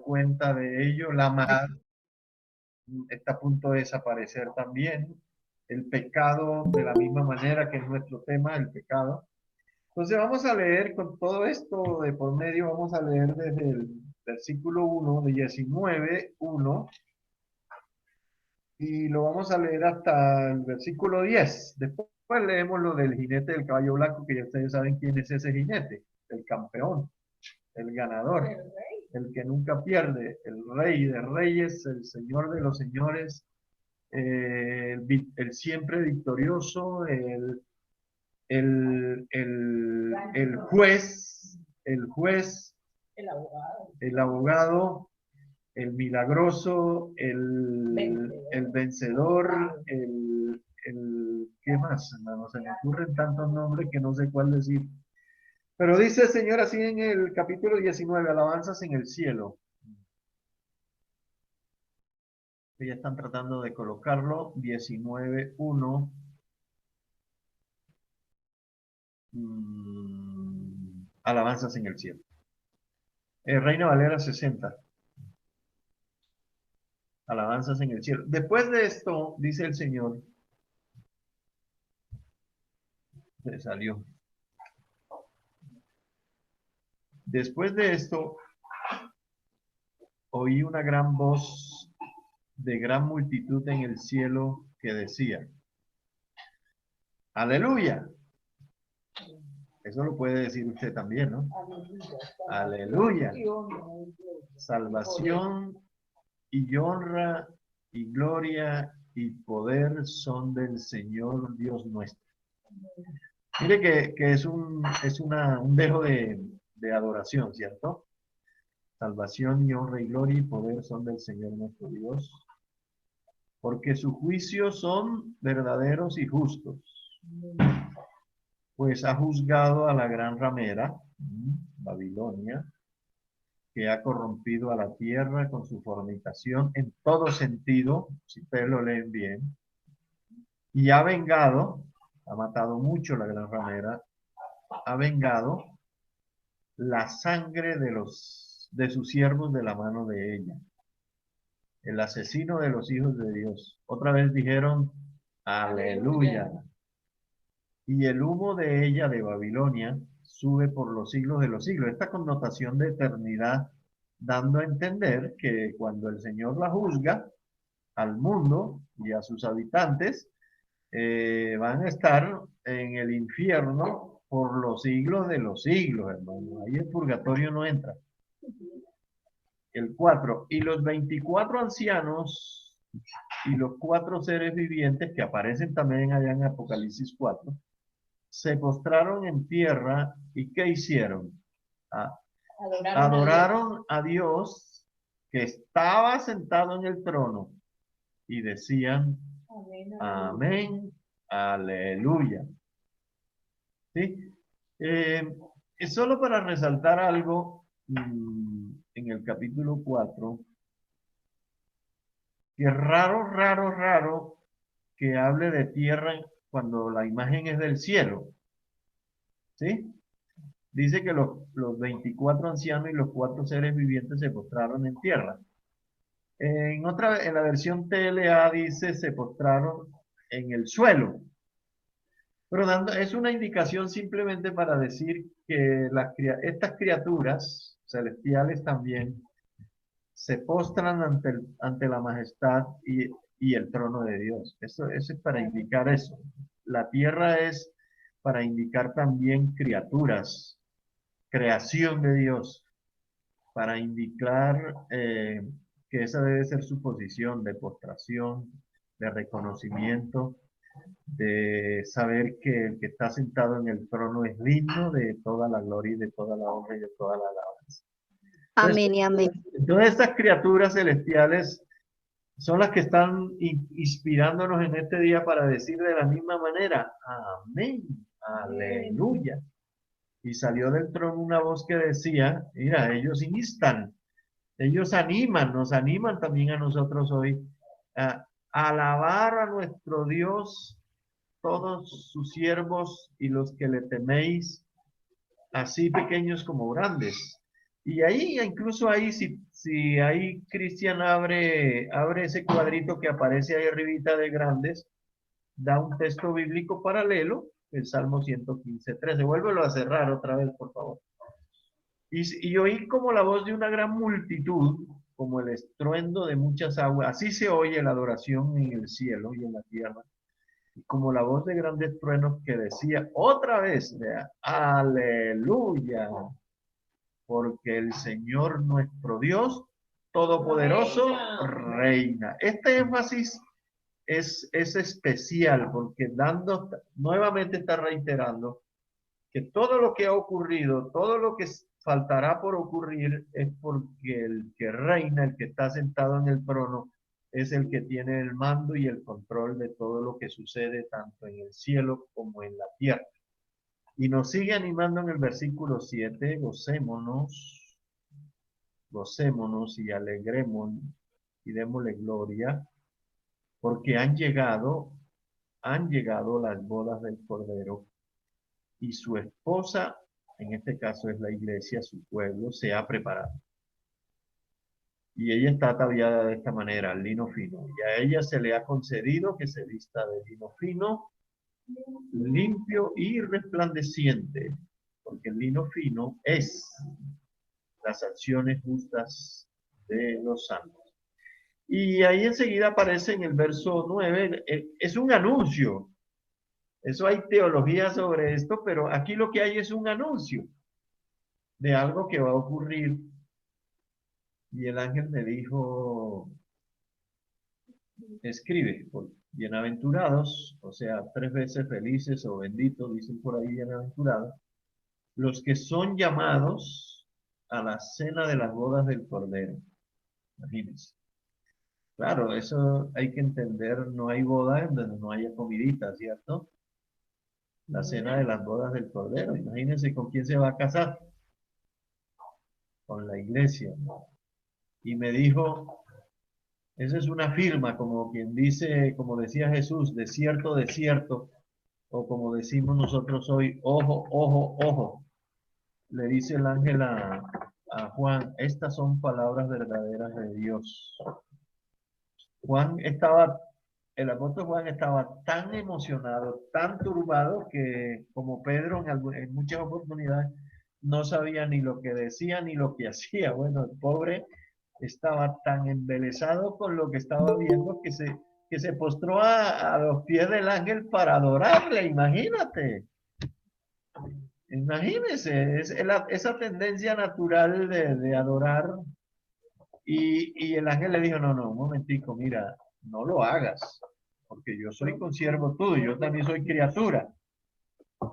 cuenta de ello. La mar está a punto de desaparecer también. El pecado, de la misma manera que es nuestro tema, el pecado. Entonces vamos a leer con todo esto de por medio, vamos a leer desde el versículo 1 de 19:1 y lo vamos a leer hasta el versículo 10. Después leemos lo del jinete del caballo blanco, que ya ustedes saben quién es ese jinete, el campeón, el ganador, el que nunca pierde, el rey de reyes, el señor de los señores, el siempre victorioso, el juez, el abogado, el milagroso, el vencedor, ¿qué más, hermano? Se me ocurren tantos nombres que no sé cuál decir. Pero dice el Señor así en el capítulo 19, alabanzas en el cielo. Ya están tratando de colocarlo, 19:1. Alabanzas en el cielo. Reina Valera 60. Alabanzas en el cielo. Después de esto, dice el Señor, se salió. Después de esto, oí una gran voz de gran multitud en el cielo que decía, aleluya. Eso lo puede decir usted también, ¿no? Aleluya. Salvación y honra y gloria y poder son del Señor Dios nuestro. Mire que es un dejo de adoración, ¿cierto? Salvación y honra y gloria y poder son del Señor nuestro Dios, porque sus juicios son verdaderos y justos, pues ha juzgado a la gran ramera, Babilonia, que ha corrompido a la tierra con su fornicación en todo sentido, si ustedes lo leen bien, y ha vengado, ha matado mucho la gran ramera, ha vengado la sangre de sus siervos de la mano de ella, el asesino de los hijos de Dios. Otra vez dijeron, aleluya. Y el humo de ella, de Babilonia, sube por los siglos de los siglos. Esta connotación de eternidad, dando a entender que cuando el Señor la juzga al mundo y a sus habitantes, van a estar en el infierno por los siglos de los siglos, hermano. Ahí el purgatorio no entra. El 4. Y los 24 ancianos y los 4 seres vivientes que aparecen también allá en Apocalipsis 4, se postraron en tierra y ¿qué hicieron? Adoraron a Dios que estaba sentado en el trono y decían, amén, aleluya. ¿Sí? Es solo para resaltar algo en el capítulo 4, que es raro que hable de tierra cuando la imagen es del cielo. ¿Sí? Dice que los 24 ancianos y los 4 seres vivientes se postraron en tierra. En la versión TLA dice se postraron en el suelo. Pero es una indicación simplemente para decir que estas criaturas celestiales también se postran ante la majestad y el trono de Dios. Eso es para indicar eso. La tierra es para indicar también criaturas, creación de Dios, para indicar que esa debe ser su posición de postración, de reconocimiento, de saber que el que está sentado en el trono es digno de toda la gloria y de toda la honra y de toda la alabanza. Amén y amén. Entonces estas criaturas celestiales son las que están inspirándonos en este día para decir de la misma manera, amén, aleluya. Y salió del trono una voz que decía, mira, ellos instan, ellos animan, nos animan también a nosotros hoy a alabar a nuestro Dios, todos sus siervos y los que le teméis, así pequeños como grandes. Y ahí, incluso ahí, si si ahí Cristian abre ese cuadrito que aparece ahí arribita de grandes, da un texto bíblico paralelo, el Salmo 115:13. Vuélvelo a cerrar otra vez, por favor. Y oí como la voz de una gran multitud, como el estruendo de muchas aguas. Así se oye la adoración en el cielo y en la tierra. Y como la voz de grandes truenos que decía otra vez, vea, aleluya, porque el Señor nuestro Dios Todopoderoso reina. Este énfasis es especial porque nuevamente está reiterando que todo lo que ha ocurrido, todo lo que faltará por ocurrir es porque el que reina, el que está sentado en el trono, es el que tiene el mando y el control de todo lo que sucede tanto en el cielo como en la tierra. Y nos sigue animando en el versículo 7, gocémonos y alegrémonos y démosle gloria, porque han llegado las bodas del Cordero y su esposa, en este caso es la iglesia, su pueblo, se ha preparado. Y ella está ataviada de esta manera, lino fino. Y a ella se le ha concedido que se vista de lino fino, limpio y resplandeciente, porque el lino fino es las acciones justas de los santos. Y ahí enseguida aparece en el verso 9, es un anuncio. Eso hay teología sobre esto, pero aquí lo que hay es un anuncio de algo que va a ocurrir. Y el ángel me dijo, escribe, bienaventurados, o sea, 3 veces felices o benditos, dicen por ahí bienaventurados, los que son llamados a la cena de las bodas del Cordero. Imagínense. Claro, eso hay que entender, no hay boda en donde no haya comidita, ¿cierto? La cena de las bodas del Cordero. Imagínense con quién se va a casar. Con la iglesia. Y me dijo, esa es una firma, como quien dice, como decía Jesús, de cierto, o como decimos nosotros hoy, ojo, ojo, ojo. Le dice el ángel a Juan, estas son palabras verdaderas de Dios. El apóstol Juan estaba tan emocionado, tan turbado, que como Pedro en muchas oportunidades no sabía ni lo que decía ni lo que hacía. Bueno, el pobre estaba tan embelesado con lo que estaba viendo que se postró a los pies del ángel para adorarle, imagínate. Imagínese, esa tendencia natural de adorar. Y el ángel le dijo, no, no, un momentico, mira, no lo hagas, porque yo soy consiervo tuyo, yo también soy criatura,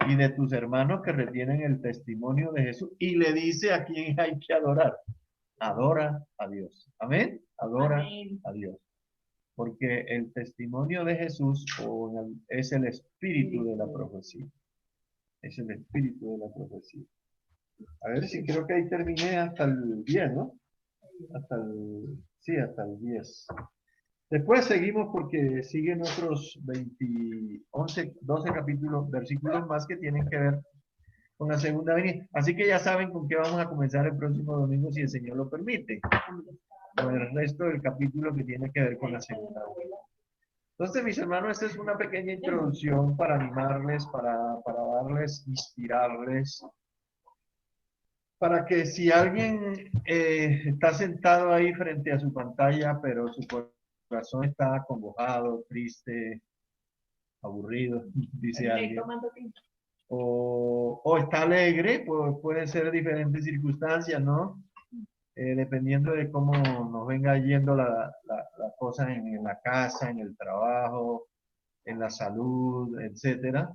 y de tus hermanos que retienen el testimonio de Jesús, y le dice a quién hay que adorar. Adora a Dios. Amén. Adora a Dios. Porque el testimonio de Jesús es el espíritu de la profecía. Es el espíritu de la profecía. A ver si creo que ahí terminé hasta el 10, ¿no? Hasta el 10. Después seguimos porque siguen otros 12 capítulos, versículos más que tienen que ver con la segunda venida. Así que ya saben con qué vamos a comenzar el próximo domingo, si el Señor lo permite. Con el resto del capítulo que tiene que ver con la segunda venida. Entonces, mis hermanos, esta es una pequeña introducción para animarles, para darles, inspirarles, para que si alguien está sentado ahí frente a su pantalla, pero su corazón está acongojado, triste, aburrido, dice alguien, o está alegre, pues pueden ser diferentes circunstancias, ¿no? Dependiendo de cómo nos venga yendo la cosa en la casa, en el trabajo, en la salud, etcétera.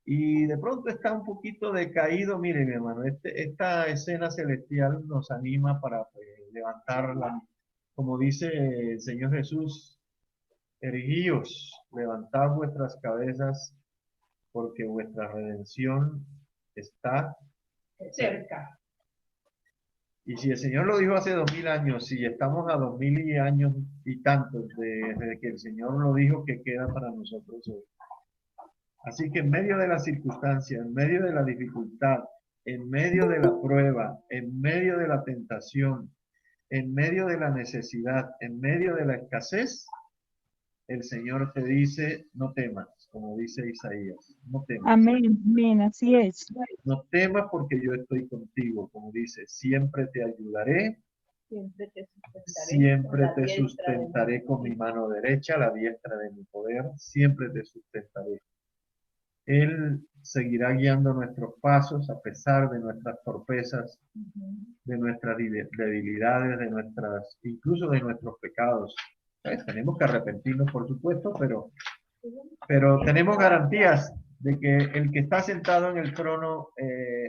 Y de pronto está un poquito decaído. Miren, mi hermano, esta escena celestial nos anima para levantarla. Como dice el Señor Jesús, erguíos, levantad vuestras cabezas, porque vuestra redención está cerca. Y si el Señor lo dijo hace 2000 años, si estamos a 2000 años y tantos desde que el Señor lo dijo, que queda para nosotros hoy. Así que en medio de la circunstancia, en medio de la dificultad, en medio de la prueba, en medio de la tentación, en medio de la necesidad, en medio de la escasez, el Señor te dice, no temas, como dice Isaías, no temas. Amén, amén, así es. No temas porque yo estoy contigo, como dice, siempre te ayudaré, siempre te sustentaré con mi mano derecha, la diestra de mi poder, siempre te sustentaré. Él seguirá guiando nuestros pasos a pesar de nuestras torpezas, de nuestras debilidades, de nuestras, incluso de nuestros pecados. Tenemos que arrepentirnos, por supuesto, pero tenemos garantías de que el que está sentado en el trono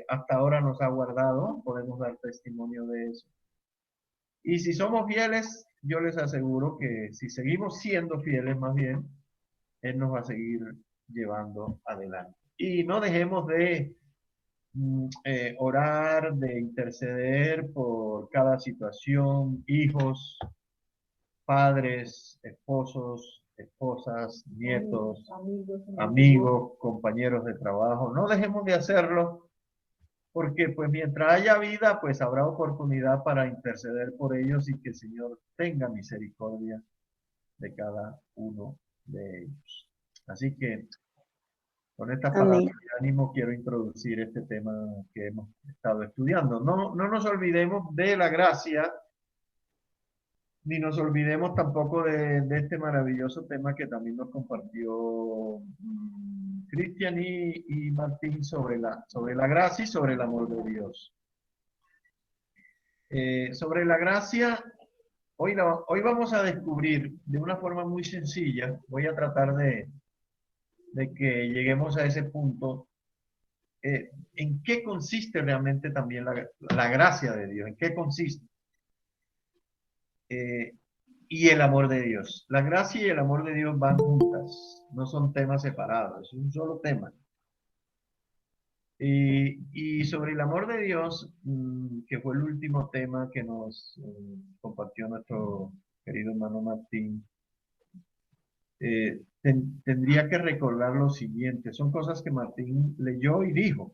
hasta ahora nos ha guardado, podemos dar testimonio de eso. Y si somos fieles, yo les aseguro que si seguimos siendo fieles más bien, Él nos va a seguir llevando adelante. Y no dejemos de orar, de interceder por cada situación, hijos, padres, esposos, esposas, nietos, amigos, compañeros de trabajo. No dejemos de hacerlo porque pues mientras haya vida, pues habrá oportunidad para interceder por ellos y que el Señor tenga misericordia de cada uno de ellos. Así que con estas palabras Amén. de ánimo quiero introducir este tema que hemos estado estudiando. No nos olvidemos de la gracia, ni nos olvidemos tampoco de este maravilloso tema que también nos compartió Cristian y Martín sobre la gracia y sobre el amor de Dios. Sobre la gracia, hoy vamos a descubrir de una forma muy sencilla, voy a tratar de que lleguemos a ese punto, en qué consiste realmente también la gracia de Dios, en qué consiste. Y el amor de Dios. La gracia y el amor de Dios van juntas, no son temas separados, es un solo tema. Y sobre el amor de Dios, que fue el último tema que nos compartió nuestro querido hermano Martín, tendría que recordar lo siguiente. Son cosas que Martín leyó y dijo.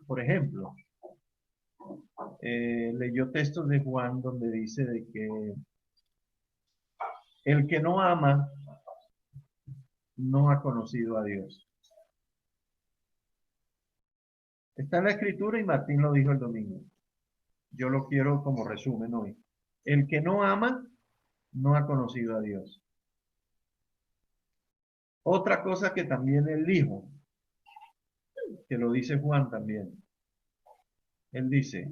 Por ejemplo, leyó textos de Juan donde dice de que el que no ama no ha conocido a Dios. Está en la escritura y Martín lo dijo el domingo. Yo lo quiero como resumen hoy. El que no ama no ha conocido a Dios. Otra cosa que también él dijo, que lo dice Juan también. Él dice,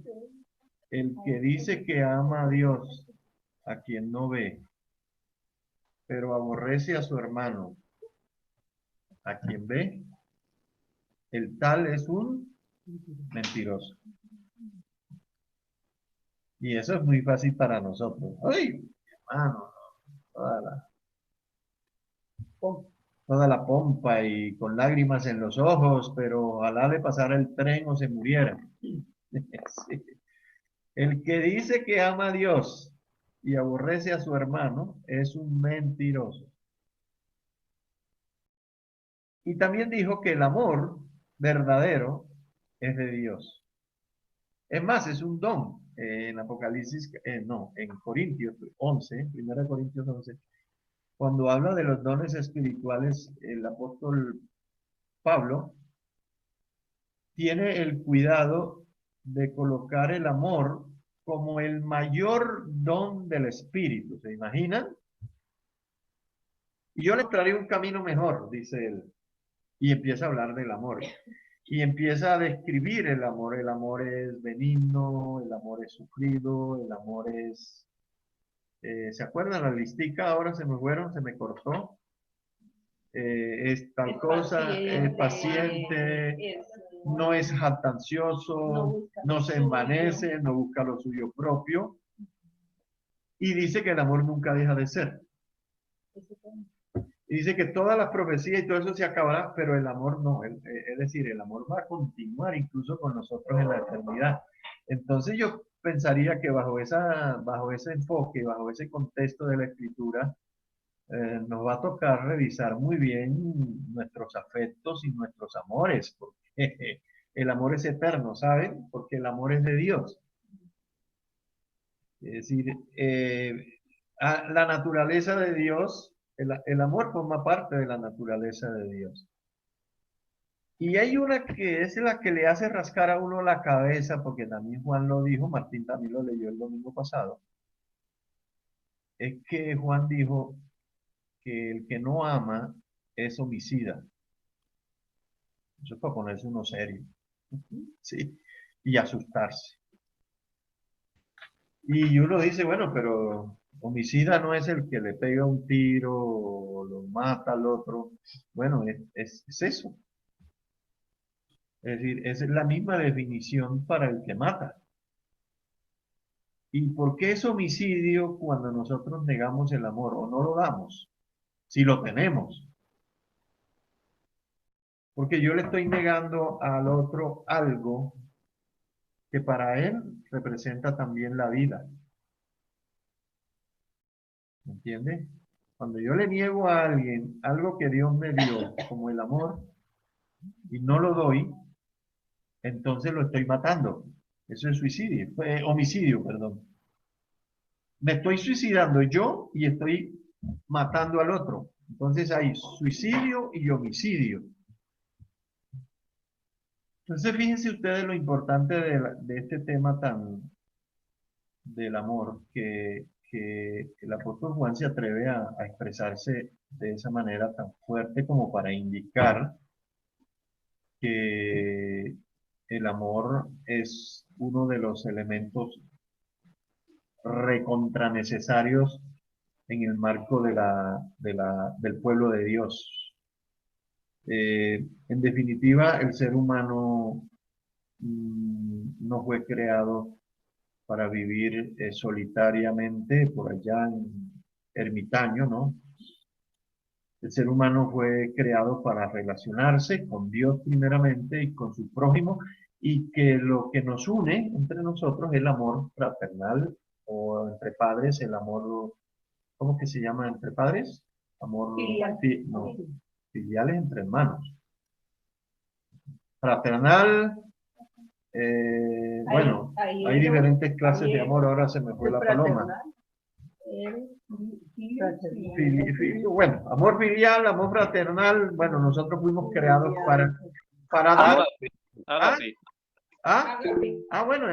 el que dice que ama a Dios, a quien no ve, pero aborrece a su hermano, a quien ve, el tal es un mentiroso. Y eso es muy fácil para nosotros. ¡Ay, hermano! Toda la pompa y con lágrimas en los ojos, pero ojalá le pasara el tren o se muriera. Sí. El que dice que ama a Dios y aborrece a su hermano es un mentiroso. Y también dijo que el amor verdadero es de Dios. Es más, es un don. En Apocalipsis, no, en Corintios 11, 1 Corintios 11, cuando habla de los dones espirituales, el apóstol Pablo tiene el cuidado de colocar el amor como el mayor don del espíritu. ¿Se imaginan? Y yo le traeré un camino mejor, dice él. Y empieza a hablar del amor. Y empieza a describir el amor. El amor es benigno, el amor es sufrido, el amor es... ¿se acuerdan la listica? Ahora se me fueron, se me cortó. Es tal cosa, es paciente, no es jactancioso, no se envanece, no busca lo suyo propio. Y dice que el amor nunca deja de ser. Y dice que todas las profecías y todo eso se acabará, pero el amor no. Es decir, el amor va a continuar incluso con nosotros en la eternidad. Entonces yo pensaría que bajo ese enfoque, bajo ese contexto de la escritura, nos va a tocar revisar muy bien nuestros afectos y nuestros amores, porque el amor es eterno, ¿saben? Porque el amor es de Dios. Es decir, la naturaleza de Dios, el amor forma parte de la naturaleza de Dios. Y hay una que es la que le hace rascar a uno la cabeza, porque también Juan lo dijo, Martín también lo leyó el domingo pasado, es que Juan dijo que el que no ama es homicida. Eso es para ponerse uno serio, ¿sí? Y asustarse. Y uno dice, bueno, pero homicida no es el que le pega un tiro o lo mata al otro. Bueno, es eso. Es decir, es la misma definición para el que mata. ¿Y por qué es homicidio cuando nosotros negamos el amor o no lo damos? Si lo tenemos. Porque yo le estoy negando al otro algo que para él representa también la vida. ¿Me entiende? Cuando yo le niego a alguien algo que Dios me dio, como el amor, y no lo doy, entonces lo estoy matando. Eso es suicidio, homicidio, perdón. Me estoy suicidando yo y estoy matando al otro. Entonces hay suicidio y homicidio. Entonces fíjense ustedes lo importante de este tema tan del amor, que el apóstol Juan se atreve a expresarse de esa manera tan fuerte como para indicar que el amor es uno de los elementos recontra necesarios en el marco del pueblo de Dios. En definitiva, el ser humano no fue creado para vivir solitariamente por allá en ermitaño, ¿no? El ser humano fue creado para relacionarse con Dios primeramente y con su prójimo, y que lo que nos une entre nosotros es el amor fraternal, o entre padres el amor, ¿cómo que se llama entre padres? Amor no, filiales entre hermanos. Fraternal, bueno, hay diferentes clases de amor, ahora se me fue la paloma. Bueno, amor filial, amor fraternal, bueno, nosotros fuimos creados para dar. Ágape. Bueno,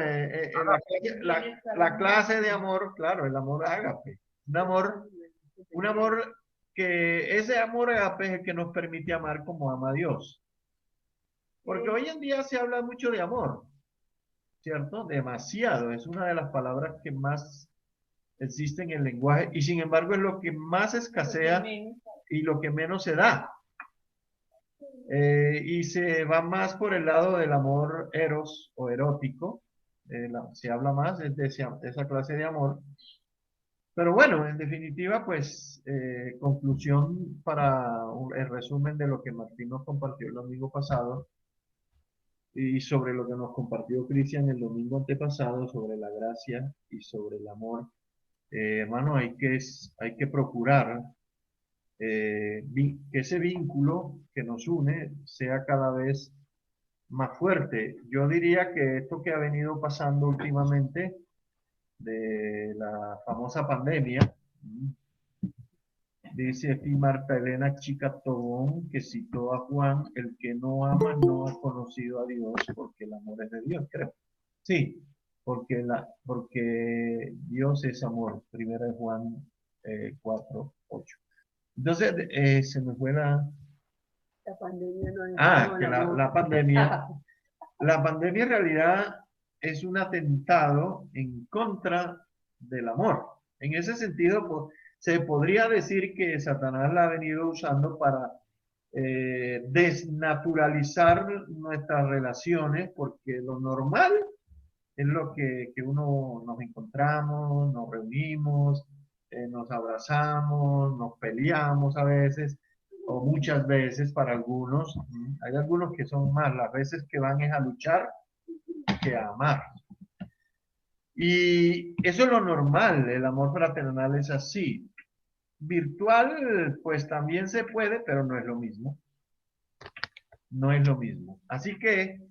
la clase de amor, claro, el amor ágape. Un amor que ese amor ágape es el que nos permite amar como ama Dios. Porque hoy en día se habla mucho de amor, ¿cierto? Demasiado, es una de las palabras que más existe en el lenguaje y sin embargo es lo que más escasea y lo que menos se da. Y se va más por el lado del amor eros o erótico, se habla más de esa clase de amor. Pero bueno, en definitiva, pues, conclusión para el resumen de lo que Martín nos compartió el domingo pasado y sobre lo que nos compartió Cristian el domingo antepasado, sobre la gracia y sobre el amor. Hermano, hay que procurar que ese vínculo que nos une sea cada vez más fuerte. Yo diría que esto que ha venido pasando últimamente de la famosa pandemia, dice aquí Marta Elena Chica Tobón, que citó a Juan, el que no ama no ha conocido a Dios, porque el amor es de Dios, creo. Sí, porque Dios es amor, primera de Juan 4:8. Entonces, se me fue la pandemia. La pandemia en realidad es un atentado en contra del amor. En ese sentido, pues, se podría decir que Satanás la ha venido usando para desnaturalizar nuestras relaciones, porque lo normal es lo que uno nos encontramos, nos reunimos, nos abrazamos, nos peleamos a veces, o muchas veces para algunos. Hay algunos que son más, las veces que van es a luchar que a amar. Y eso es lo normal, el amor fraternal es así. Virtual, pues también se puede, pero no es lo mismo. No es lo mismo. Así que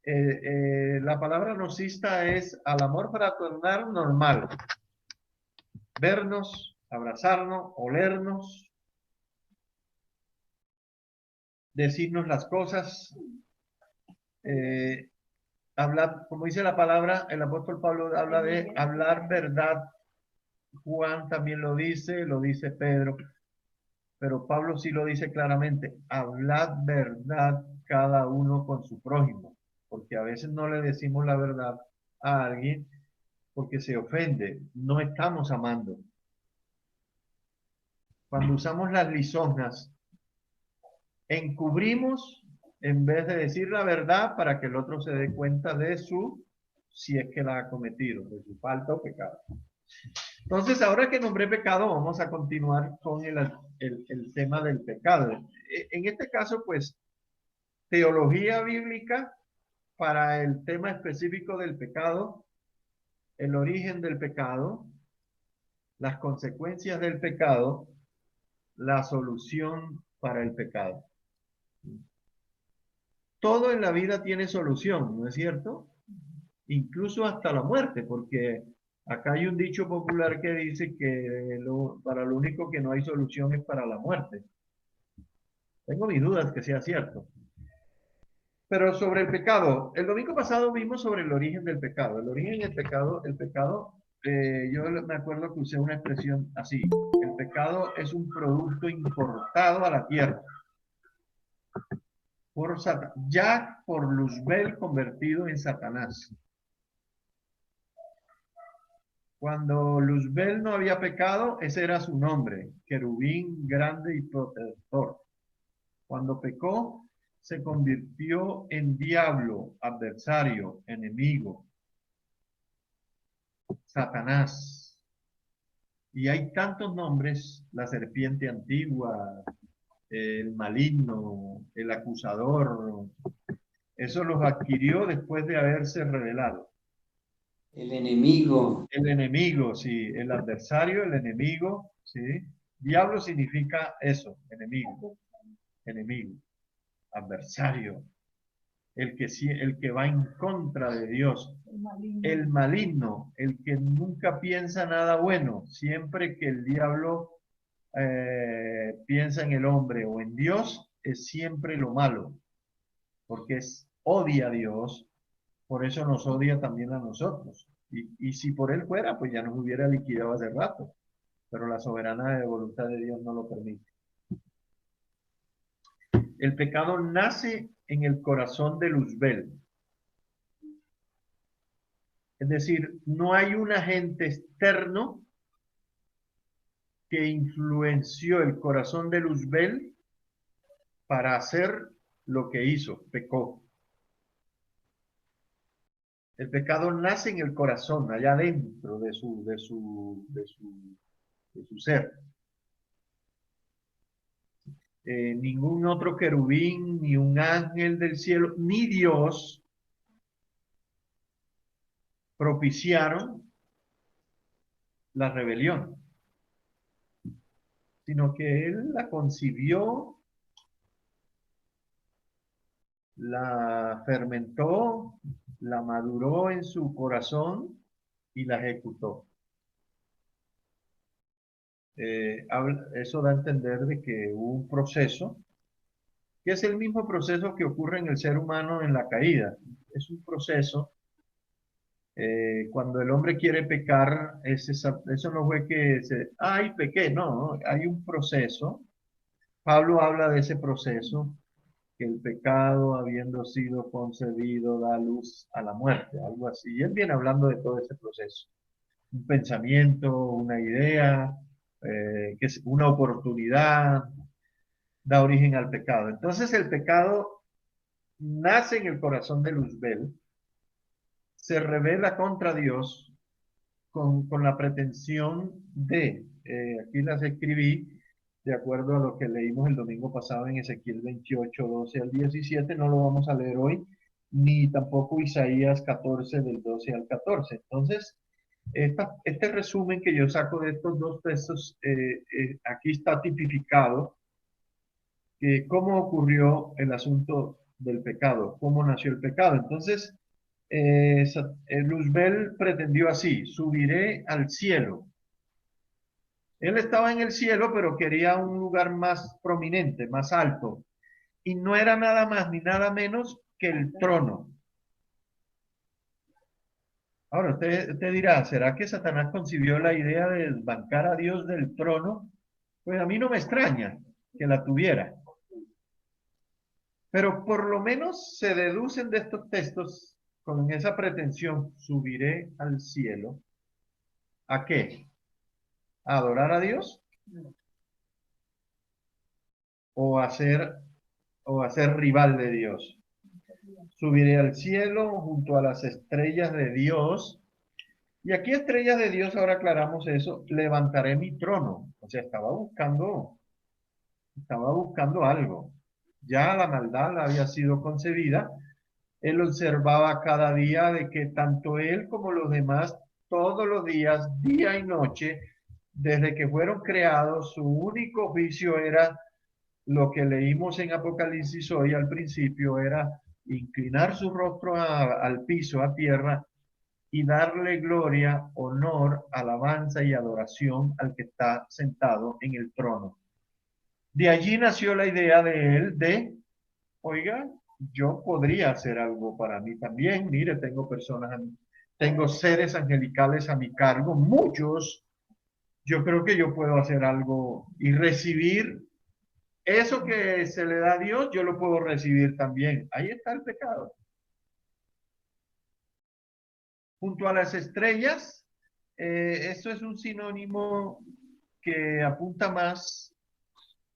la palabra nocista es al amor fraternal normal. vernos, abrazarnos, olernos, decirnos las cosas, hablar, como dice la palabra, el apóstol Pablo habla de hablar verdad. Juan también lo dice Pedro, pero Pablo sí lo dice claramente, hablad verdad cada uno con su prójimo, porque a veces no le decimos la verdad a alguien porque se ofende, no estamos amando. Cuando usamos las lisonjas, encubrimos en vez de decir la verdad para que el otro se dé cuenta de si es que la ha cometido, de su falta o pecado. Entonces, ahora que nombré pecado, vamos a continuar con el tema del pecado. En este caso, pues, teología bíblica para el tema específico del pecado, el origen del pecado, las consecuencias del pecado, la solución para el pecado. Todo en la vida tiene solución, ¿no es cierto? Incluso hasta la muerte, porque acá hay un dicho popular que dice que para lo único que no hay solución es para la muerte. Tengo mis dudas que sea cierto. Pero sobre el pecado, el domingo pasado vimos sobre el origen del pecado. El origen del pecado, yo me acuerdo que usé una expresión así. El pecado es un producto importado a la tierra por ya por Luzbel convertido en Satanás. Cuando Luzbel no había pecado, ese era su nombre, querubín grande y protector. Cuando pecó, se convirtió en diablo, adversario, enemigo, Satanás. Y hay tantos nombres, la serpiente antigua, el maligno, el acusador. Eso los adquirió después de haberse revelado. El enemigo. El enemigo, sí, el adversario, el enemigo, sí. Diablo significa eso, enemigo, enemigo, adversario, el que va en contra de Dios, el maligno, el que nunca piensa nada bueno, siempre que el diablo piensa en el hombre o en Dios, es siempre lo malo, porque odia a Dios, por eso nos odia también a nosotros. Y si por él fuera, pues ya nos hubiera liquidado hace rato, pero la soberana voluntad de Dios no lo permite. El pecado nace en el corazón de Luzbel. Es decir, no hay un agente externo que influenció el corazón de Luzbel para hacer lo que hizo, pecó. El pecado nace en el corazón, allá dentro de su ser. Ningún otro querubín, ni un ángel del cielo, ni Dios propiciaron la rebelión, sino que Él la concibió, la fermentó, la maduró en su corazón y la ejecutó. Eso da a entender de que hubo un proceso, que es el mismo proceso que ocurre en el ser humano en la caída. Es un proceso. Cuando el hombre quiere pecar, eso no fue que ay, pequé, no, hay un proceso. Pablo habla de ese proceso, que el pecado, habiendo sido concebido, da luz a la muerte, algo así. Y él viene hablando de todo ese proceso. Un pensamiento, una idea, que es una oportunidad, da origen al pecado. Entonces el pecado nace en el corazón de Luzbel, se revela contra Dios con la pretensión aquí las escribí, de acuerdo a lo que leímos el domingo pasado en Ezequiel 28, 12 al 17, no lo vamos a leer hoy, ni tampoco Isaías 14 del 12 al 14. Entonces, este resumen que yo saco de estos dos textos, aquí está tipificado cómo ocurrió el asunto del pecado, cómo nació el pecado. Entonces, Luzbel pretendió así: subiré al cielo Él estaba en el cielo, pero quería un lugar más prominente, más alto. Y no era nada más ni nada menos que el trono. Ahora, usted dirá, ¿será que Satanás concibió la idea de desbancar a Dios del trono? Pues a mí no me extraña que la tuviera. Pero por lo menos se deducen de estos textos con esa pretensión, subiré al cielo. ¿A qué? ¿A adorar a Dios? ¿O a ser rival de Dios? Subiré al cielo junto a las estrellas de Dios. Y aquí estrellas de Dios, ahora aclaramos eso, levantaré mi trono. O sea, estaba buscando algo. Ya la maldad había sido concebida. Él observaba cada día de que tanto él como los demás, todos los días, día y noche, desde que fueron creados, su único oficio era lo que leímos en Apocalipsis hoy al principio, era inclinar su rostro al piso, a tierra, y darle gloria, honor, alabanza y adoración al que está sentado en el trono. De allí nació la idea de él de, oiga, yo podría hacer algo para mí también. Mire, tengo seres angelicales a mi cargo, muchos. Yo creo que yo puedo hacer algo y recibir eso que se le da a Dios, yo lo puedo recibir también. Ahí está el pecado. Junto a las estrellas, esto es un sinónimo que apunta más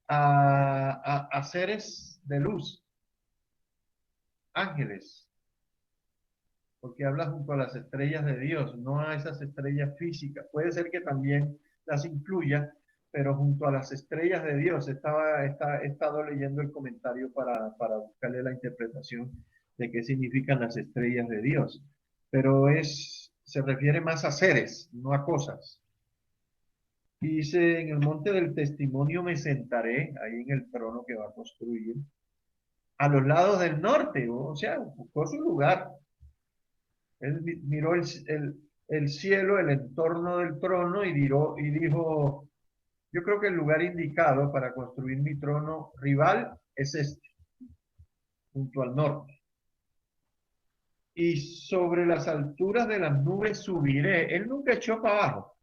a seres de luz, ángeles, porque habla junto a las estrellas de Dios, no a esas estrellas físicas. Puede ser que también las incluya, pero junto a las estrellas de Dios. He estado leyendo el comentario para buscarle la interpretación de qué significan las estrellas de Dios. Pero se refiere más a seres, no a cosas. Y dice, en el monte del testimonio me sentaré, ahí en el trono que va a construir, a los lados del norte, o sea, buscó su lugar. Él miró el cielo, el entorno del trono y dijo, yo creo que el lugar indicado para construir mi trono rival es este, junto al norte. Y sobre las alturas de las nubes subiré. Él nunca echó para abajo,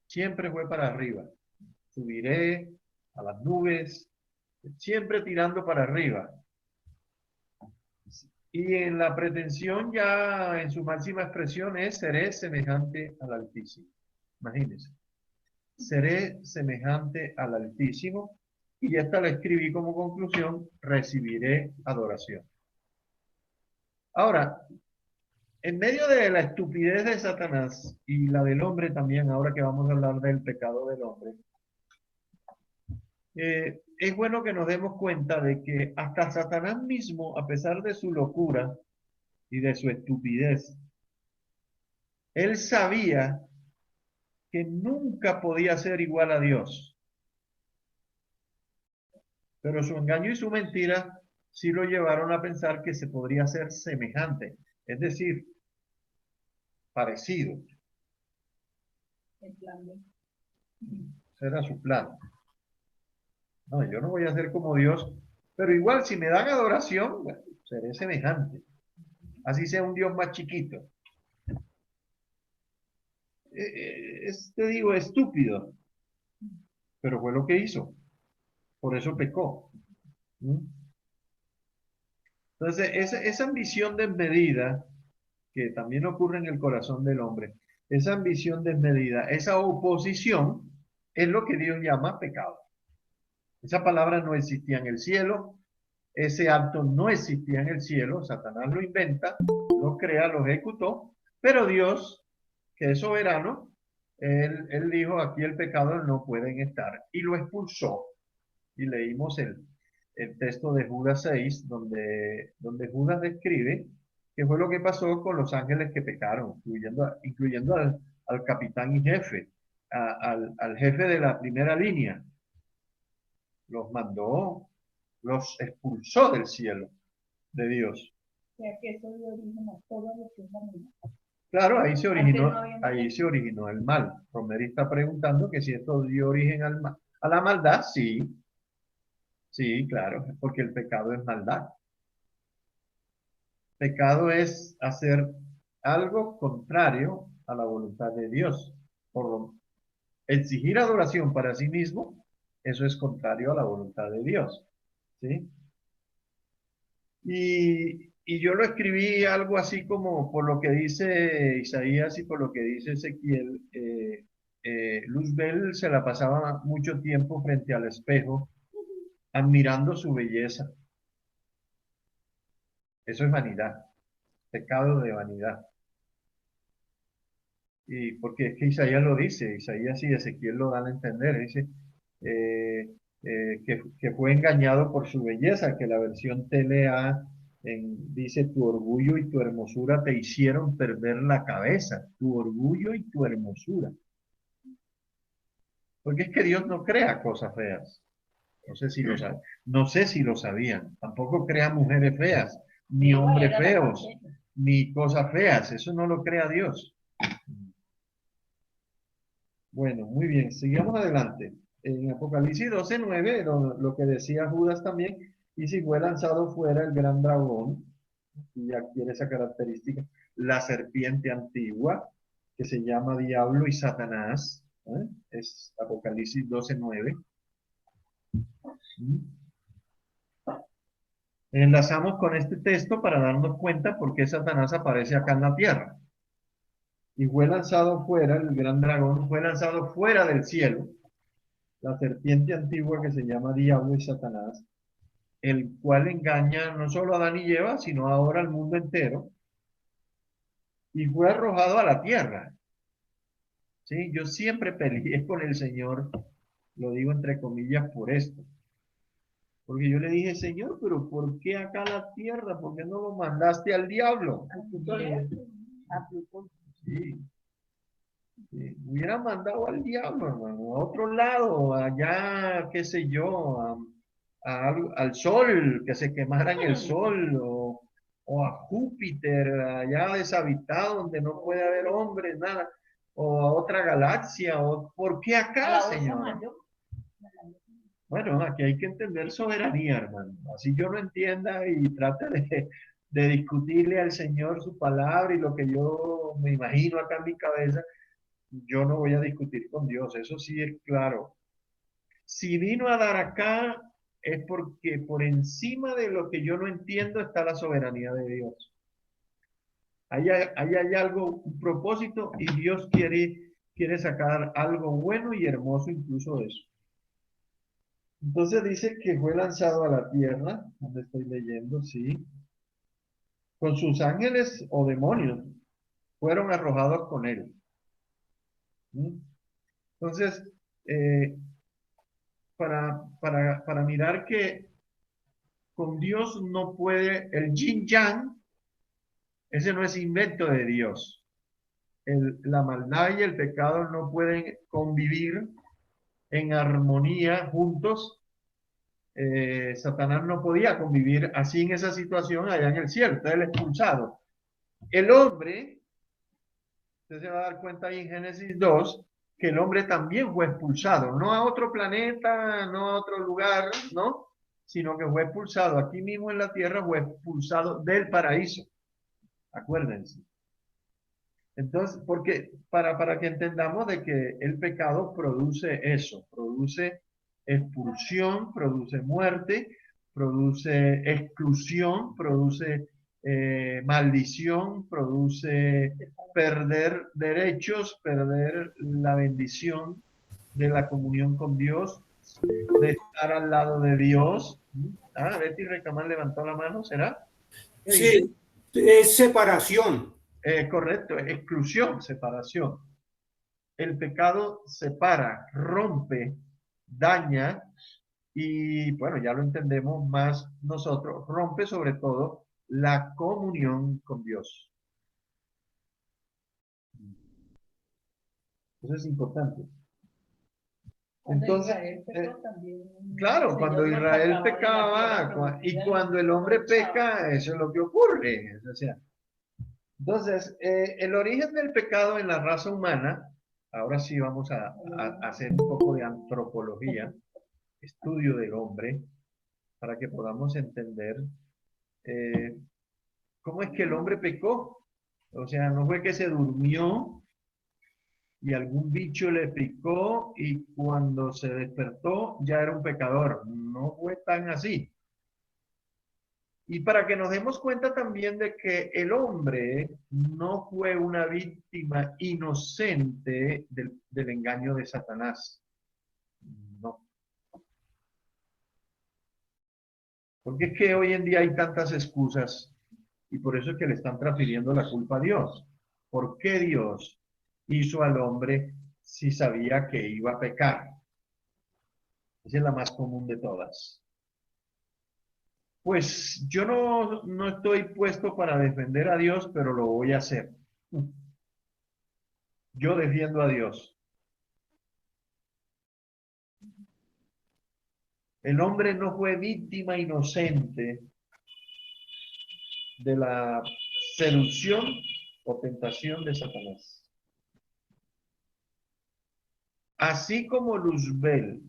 siempre fue para arriba. Subiré a las nubes, siempre tirando para arriba. Y en la pretensión ya en su máxima expresión es, seré semejante al Altísimo. Imagínense. Seré semejante al Altísimo. Y esta la escribí como conclusión, recibiré adoración. Ahora, en medio de la estupidez de Satanás y la del hombre también, ahora que vamos a hablar del pecado del hombre, es bueno que nos demos cuenta de que hasta Satanás mismo, a pesar de su locura y de su estupidez, él sabía que nunca podía ser igual a Dios. Pero su engaño y su mentira sí lo llevaron a pensar que se podría ser semejante, es decir, parecido. Ese era su plan. No, yo no voy a ser como Dios, pero igual si me dan adoración, bueno, seré semejante. Así sea un Dios más chiquito. Te digo, estúpido, pero fue lo que hizo. Por eso pecó. ¿Mm? Entonces, esa ambición desmedida, que también ocurre en el corazón del hombre, esa ambición desmedida, esa oposición, es lo que Dios llama pecado. Esa palabra no existía en el cielo, ese acto no existía en el cielo, Satanás lo inventa, lo crea, lo ejecutó, pero Dios, que es soberano, él dijo, aquí el pecado no pueden estar, y lo expulsó. Y leímos el texto de Judas 6, donde Judas describe qué fue lo que pasó con los ángeles que pecaron, incluyendo al capitán y jefe, al jefe de la primera línea. Los mandó, los expulsó del cielo de Dios. O sea que eso dio origen a todo lo que es la humanidad. Claro, Antes no había ahí se originó el mal. Romero está preguntando que si esto dio origen al mal. A la maldad, sí, sí, claro, porque el pecado es maldad. Pecado es hacer algo contrario a la voluntad de Dios. Exigir adoración para sí mismo, eso es contrario a la voluntad de Dios. ¿Sí? Y yo lo escribí algo así como por lo que dice Isaías y por lo que dice Ezequiel. Luzbel se la pasaba mucho tiempo frente al espejo, admirando su belleza. Eso es vanidad, pecado de vanidad. Y porque es que Isaías lo dice, Isaías y Ezequiel lo dan a entender, dice que fue engañado por su belleza, que la versión TLA dice tu orgullo y tu hermosura te hicieron perder la cabeza, tu orgullo y tu hermosura. Porque es que Dios no crea cosas feas. No sé si lo saben. No sé si lo sabían. Tampoco crea mujeres feas, ni hombres feos, ni cosas feas. Eso no lo crea Dios. Bueno, muy bien, sigamos adelante. En Apocalipsis 12:9, lo que decía Judas también, y si fue lanzado fuera el gran dragón, y adquiere esa característica, la serpiente antigua, que se llama Diablo y Satanás, ¿eh? Es Apocalipsis 12:9. ¿Mm? Enlazamos con este texto para darnos cuenta por qué Satanás aparece acá en la tierra. Y fue lanzado fuera, el gran dragón fue lanzado fuera del cielo, la serpiente antigua que se llama Diablo y Satanás, el cual engaña no solo a Adán y Eva, sino ahora al mundo entero, y fue arrojado a la tierra. ¿Sí? Yo siempre peleé con el Señor, lo digo entre comillas por esto, porque yo le dije, Señor, pero ¿por qué acá a la tierra? ¿Por qué no lo mandaste al diablo? Sí, sí. Hubiera mandado al diablo, hermano, a otro lado, allá, qué sé yo, al sol, que se quemara en el sol, o a Júpiter, allá deshabitado, donde no puede haber hombres, nada, o a otra galaxia, o ¿por qué acá, Señor? Bueno, aquí hay que entender soberanía, hermano. Así yo lo entienda y trate de discutirle al Señor su palabra y lo que yo me imagino acá en mi cabeza, yo no voy a discutir con Dios, eso sí es claro. Si vino a dar acá es porque por encima de lo que yo no entiendo está la soberanía de Dios. Ahí hay algo, un propósito y Dios quiere sacar algo bueno y hermoso incluso de eso. Entonces dice que fue lanzado a la tierra, donde estoy leyendo, sí, con sus ángeles o demonios, fueron arrojados con él. ¿Mm? Entonces, eh, para mirar que con Dios no puede, el yin yang, ese no es invento de Dios. La maldad y el pecado no pueden convivir en armonía juntos. Satanás no podía convivir así en esa situación allá en el cielo, entonces él expulsado. El hombre, usted se va a dar cuenta ahí en Génesis 2, que el hombre también fue expulsado, no a otro planeta, no a otro lugar, ¿no? Sino que fue expulsado aquí mismo en la tierra, fue expulsado del paraíso. Acuérdense. Entonces, porque para que entendamos de que el pecado produce eso, produce expulsión, produce muerte, produce exclusión, produce maldición, produce perder derechos, perder la bendición de la comunión con Dios, de estar al lado de Dios. Ah, Betty Recamán levantó la mano, ¿será? Sí, es separación. Correcto, exclusión, separación. El pecado separa, rompe, daña y bueno, ya lo entendemos más nosotros, rompe sobre todo la comunión con Dios. Eso es importante. Entonces, claro, cuando Israel pecaba y cuando el hombre peca, eso es lo que ocurre. O sea, Entonces, el origen del pecado en la raza humana, ahora sí vamos a hacer un poco de antropología, estudio del hombre, para que podamos entender eh, cómo es que el hombre pecó. O sea, no fue que se durmió y algún bicho le picó y cuando se despertó ya era un pecador. No fue tan así. Y para que nos demos cuenta también de que el hombre no fue una víctima inocente del engaño de Satanás. No. Porque es que hoy en día hay tantas excusas y por eso es que le están transfiriendo la culpa a Dios. ¿Por qué Dios hizo al hombre si sabía que iba a pecar? Esa es la más común de todas. Pues yo no estoy puesto para defender a Dios, pero lo voy a hacer. Yo defiendo a Dios. El hombre no fue víctima inocente de la seducción o tentación de Satanás. Así como Luzbel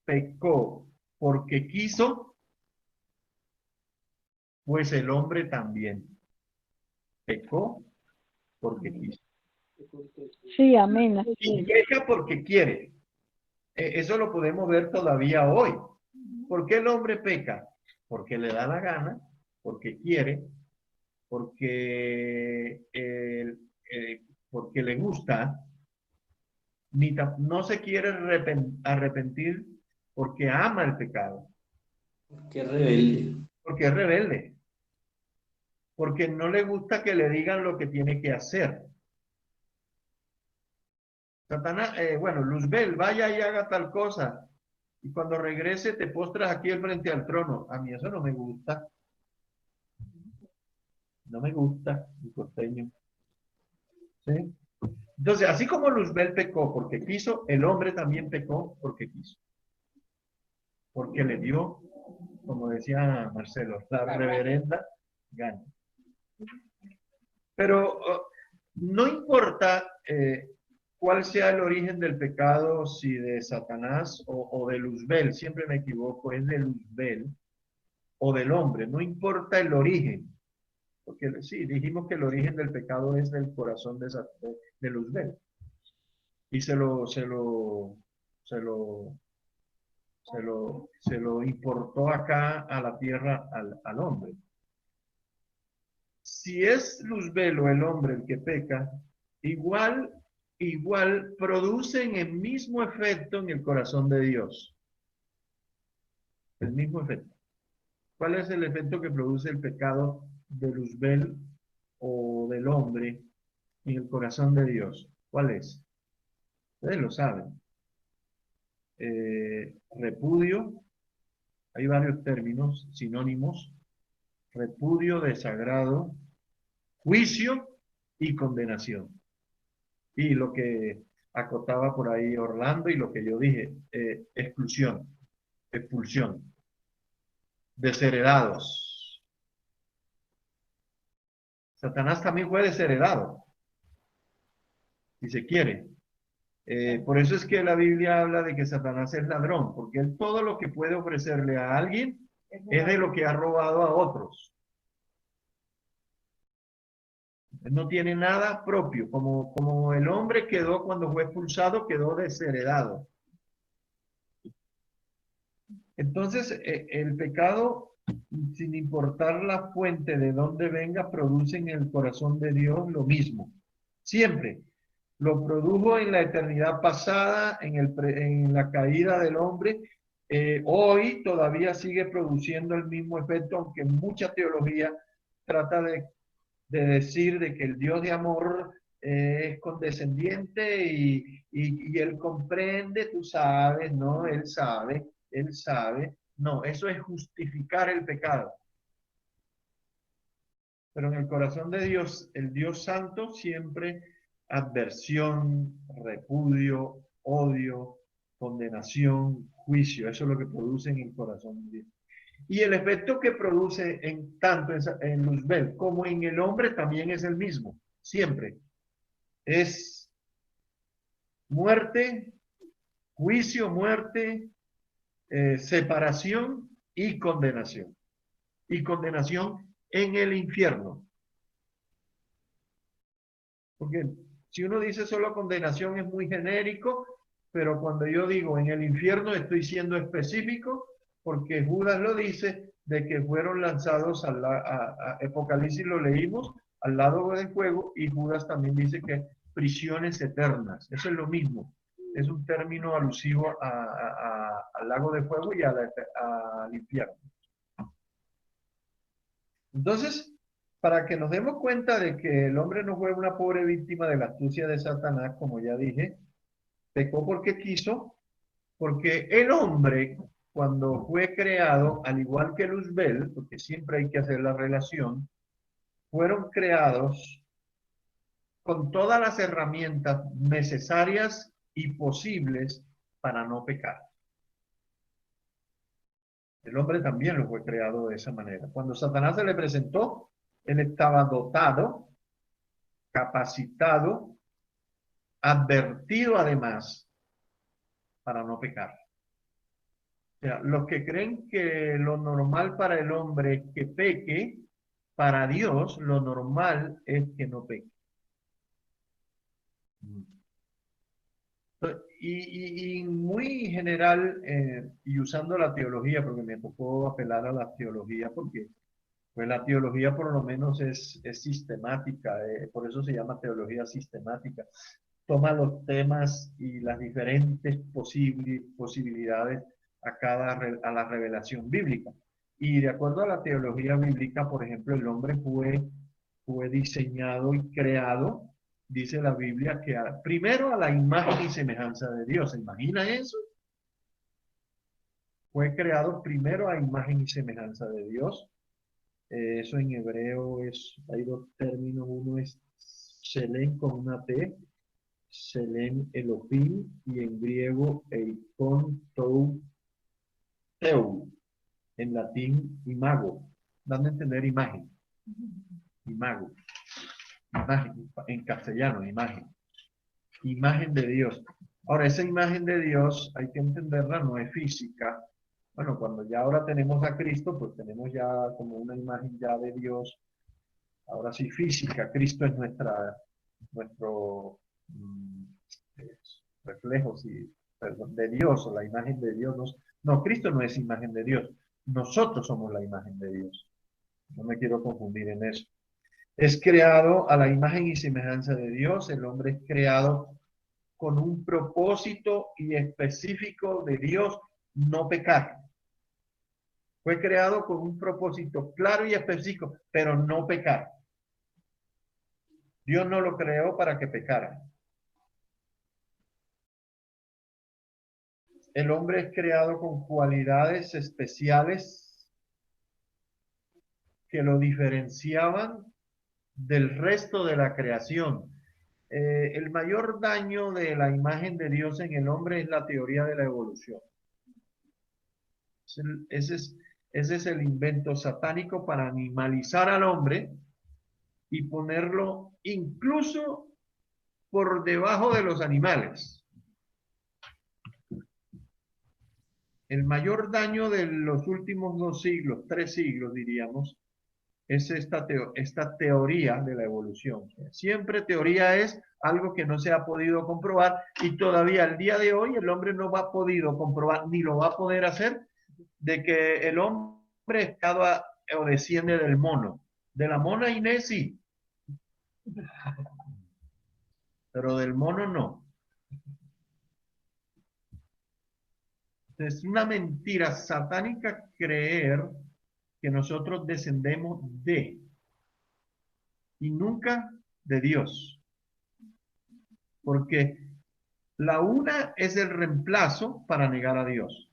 pecó porque quiso, pues el hombre también pecó porque quiso. Sí, amén. Y peca porque quiere. Eso lo podemos ver todavía hoy. ¿Por qué el hombre peca? Porque le da la gana, porque quiere, porque, porque le gusta, no se quiere arrepentir porque ama el pecado, Qué rebelde. porque es rebelde, porque no le gusta que le digan lo que tiene que hacer. Satanás, bueno, Luzbel, vaya y haga tal cosa. Y cuando regrese te postras aquí al frente al trono. A mí eso no me gusta. No me gusta, mi costeño. ¿Sí? Entonces, así como Luzbel pecó porque quiso, el hombre también pecó porque quiso. Porque le dio, como decía Marcelo, la reverenda gana. Pero no importa cuál sea el origen del pecado, si de Satanás o de Luzbel, siempre me equivoco, es de Luzbel o del hombre, no importa el origen. Porque sí, dijimos que el origen del pecado es del corazón de Luzbel. Y se lo importó acá a la tierra al hombre. Si es Luzbel o el hombre el que peca, igual producen el mismo efecto en el corazón de Dios. El mismo efecto. ¿Cuál es el efecto que produce el pecado de Luzbel o del hombre en el corazón de Dios? ¿Cuál es? Ustedes lo saben. Repudio, hay varios términos sinónimos, repudio, desagrado, juicio y condenación. Y lo que acotaba por ahí Orlando y lo que yo dije, exclusión, expulsión, desheredados. Satanás también fue desheredado, si se quiere. Por eso es que la Biblia habla de que Satanás es ladrón, porque él todo lo que puede ofrecerle a alguien es de lo que ha robado a otros. Él no tiene nada propio, como el hombre quedó cuando fue expulsado, quedó desheredado. Entonces, el pecado, sin importar la fuente de dónde venga, produce en el corazón de Dios lo mismo. Siempre. Lo produjo en la eternidad pasada, en la caída del hombre. Hoy todavía sigue produciendo el mismo efecto, aunque mucha teología trata de decir de que el Dios de amor es condescendiente y Él comprende, tú sabes, ¿no? Él sabe. No, eso es justificar el pecado. Pero en el corazón de Dios, el Dios Santo, siempre adversión, repudio, odio, condenación, juicio. Eso es lo que produce en el corazón de Dios. Y el efecto que produce en tanto en Luzbel como en el hombre también es el mismo, siempre. Es muerte, juicio, muerte, separación y condenación. Y condenación en el infierno. Porque si uno dice solo condenación es muy genérico, pero cuando yo digo en el infierno estoy siendo específico, porque Judas lo dice, de que fueron lanzados a Apocalipsis lo leímos, al lado del fuego, y Judas también dice que prisiones eternas. Eso es lo mismo. Es un término alusivo al lago de fuego y al infierno. Entonces, para que nos demos cuenta de que el hombre no fue una pobre víctima de la astucia de Satanás, como ya dije, pecó porque quiso, porque el hombre, cuando fue creado, al igual que Luzbel, porque siempre hay que hacer la relación, fueron creados con todas las herramientas necesarias y posibles para no pecar. El hombre también lo fue creado de esa manera. Cuando Satanás se le presentó, él estaba dotado, capacitado, advertido además para no pecar. O sea, los que creen que lo normal para el hombre es que peque, para Dios lo normal es que no peque. Y muy general, y usando la teología, porque me tocó apelar a la teología, porque pues la teología por lo menos es sistemática, por eso se llama teología sistemática. Toma los temas y las diferentes posibilidades a la revelación bíblica. Y de acuerdo a la teología bíblica, por ejemplo, el hombre fue diseñado y creado, dice la Biblia, que primero a la imagen y semejanza de Dios. ¿Se imagina eso? Fue creado primero a imagen y semejanza de Dios. Eso en hebreo hay dos términos, uno es Shelem con una T, Shelem Elohim, y en griego Eikon Tou Teu, en latín imago, dando a entender imagen, imago, imagen, en castellano, imagen de Dios. Ahora, esa imagen de Dios hay que entenderla, no es física. Bueno, cuando ya ahora tenemos a Cristo, pues tenemos ya como una imagen ya de Dios, ahora sí física. Cristo es nuestro reflejo de Dios, o la imagen de Dios. No, Cristo no es imagen de Dios. Nosotros somos la imagen de Dios. No me quiero confundir en eso. Es creado a la imagen y semejanza de Dios. El hombre es creado con un propósito y específico de Dios, no pecar. Fue creado con un propósito claro y específico, pero no pecar. Dios no lo creó para que pecara. El hombre es creado con cualidades especiales que lo diferenciaban del resto de la creación. El mayor daño de la imagen de Dios en el hombre es la teoría de la evolución. Ese es el invento satánico para animalizar al hombre y ponerlo incluso por debajo de los animales. El mayor daño de los últimos 2 siglos, 3 siglos diríamos, es esta teoría de la evolución. Siempre teoría es algo que no se ha podido comprobar y todavía al día de hoy el hombre no ha podido comprobar ni lo va a poder hacer de que el hombre estaba o desciende del mono. De la mona Inés sí, pero del mono no. Es una mentira satánica creer que nosotros descendemos de y nunca de Dios. Porque la una es el reemplazo para negar a Dios.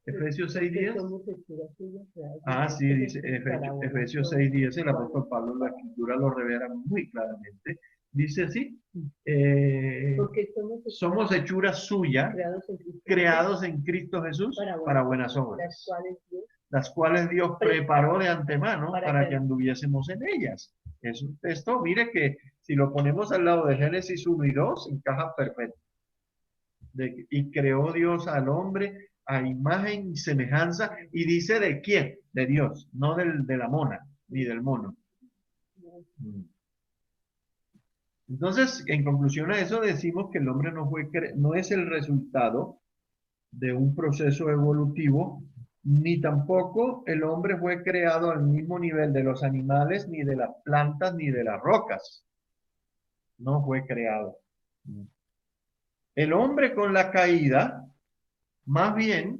Efesios 6:10. Ah, sí, dice Efesios 6:10. El apóstol Pablo en la escritura lo revela muy claramente. Dice así, Porque somos hechuras suyas, creados en Cristo Jesús para buenas obras, las cuales Dios preparó de antemano para que anduviésemos en ellas. Es un texto, mire que si lo ponemos al lado de Génesis 1 y 2, encaja perfecto. Y creó Dios al hombre a imagen y semejanza, y dice ¿de quién? De Dios, no de la mona, ni del mono. Entonces, en conclusión a eso, decimos que el hombre no es el resultado de un proceso evolutivo, ni tampoco el hombre fue creado al mismo nivel de los animales, ni de las plantas, ni de las rocas. No fue creado. El hombre con la caída, más bien,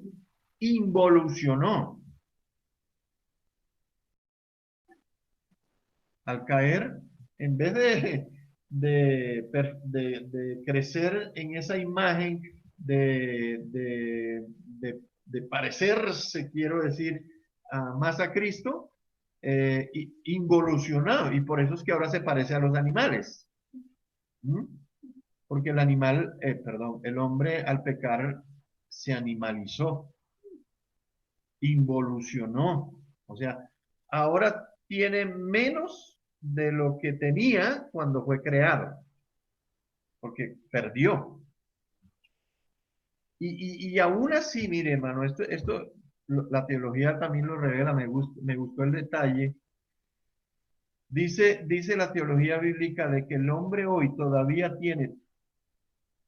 involucionó. Al caer, en vez de crecer en esa imagen, de parecerse, quiero decir, más a Cristo, involucionó. Y por eso es que ahora se parece a los animales. ¿Mm? Porque el animal, perdón, el hombre al pecar se animalizó, involucionó. O sea, ahora tiene menos de lo que tenía cuando fue creado, porque perdió. Y aún así, mire, hermano, la teología también lo revela, me gustó el detalle. Dice la teología bíblica de que el hombre hoy todavía tiene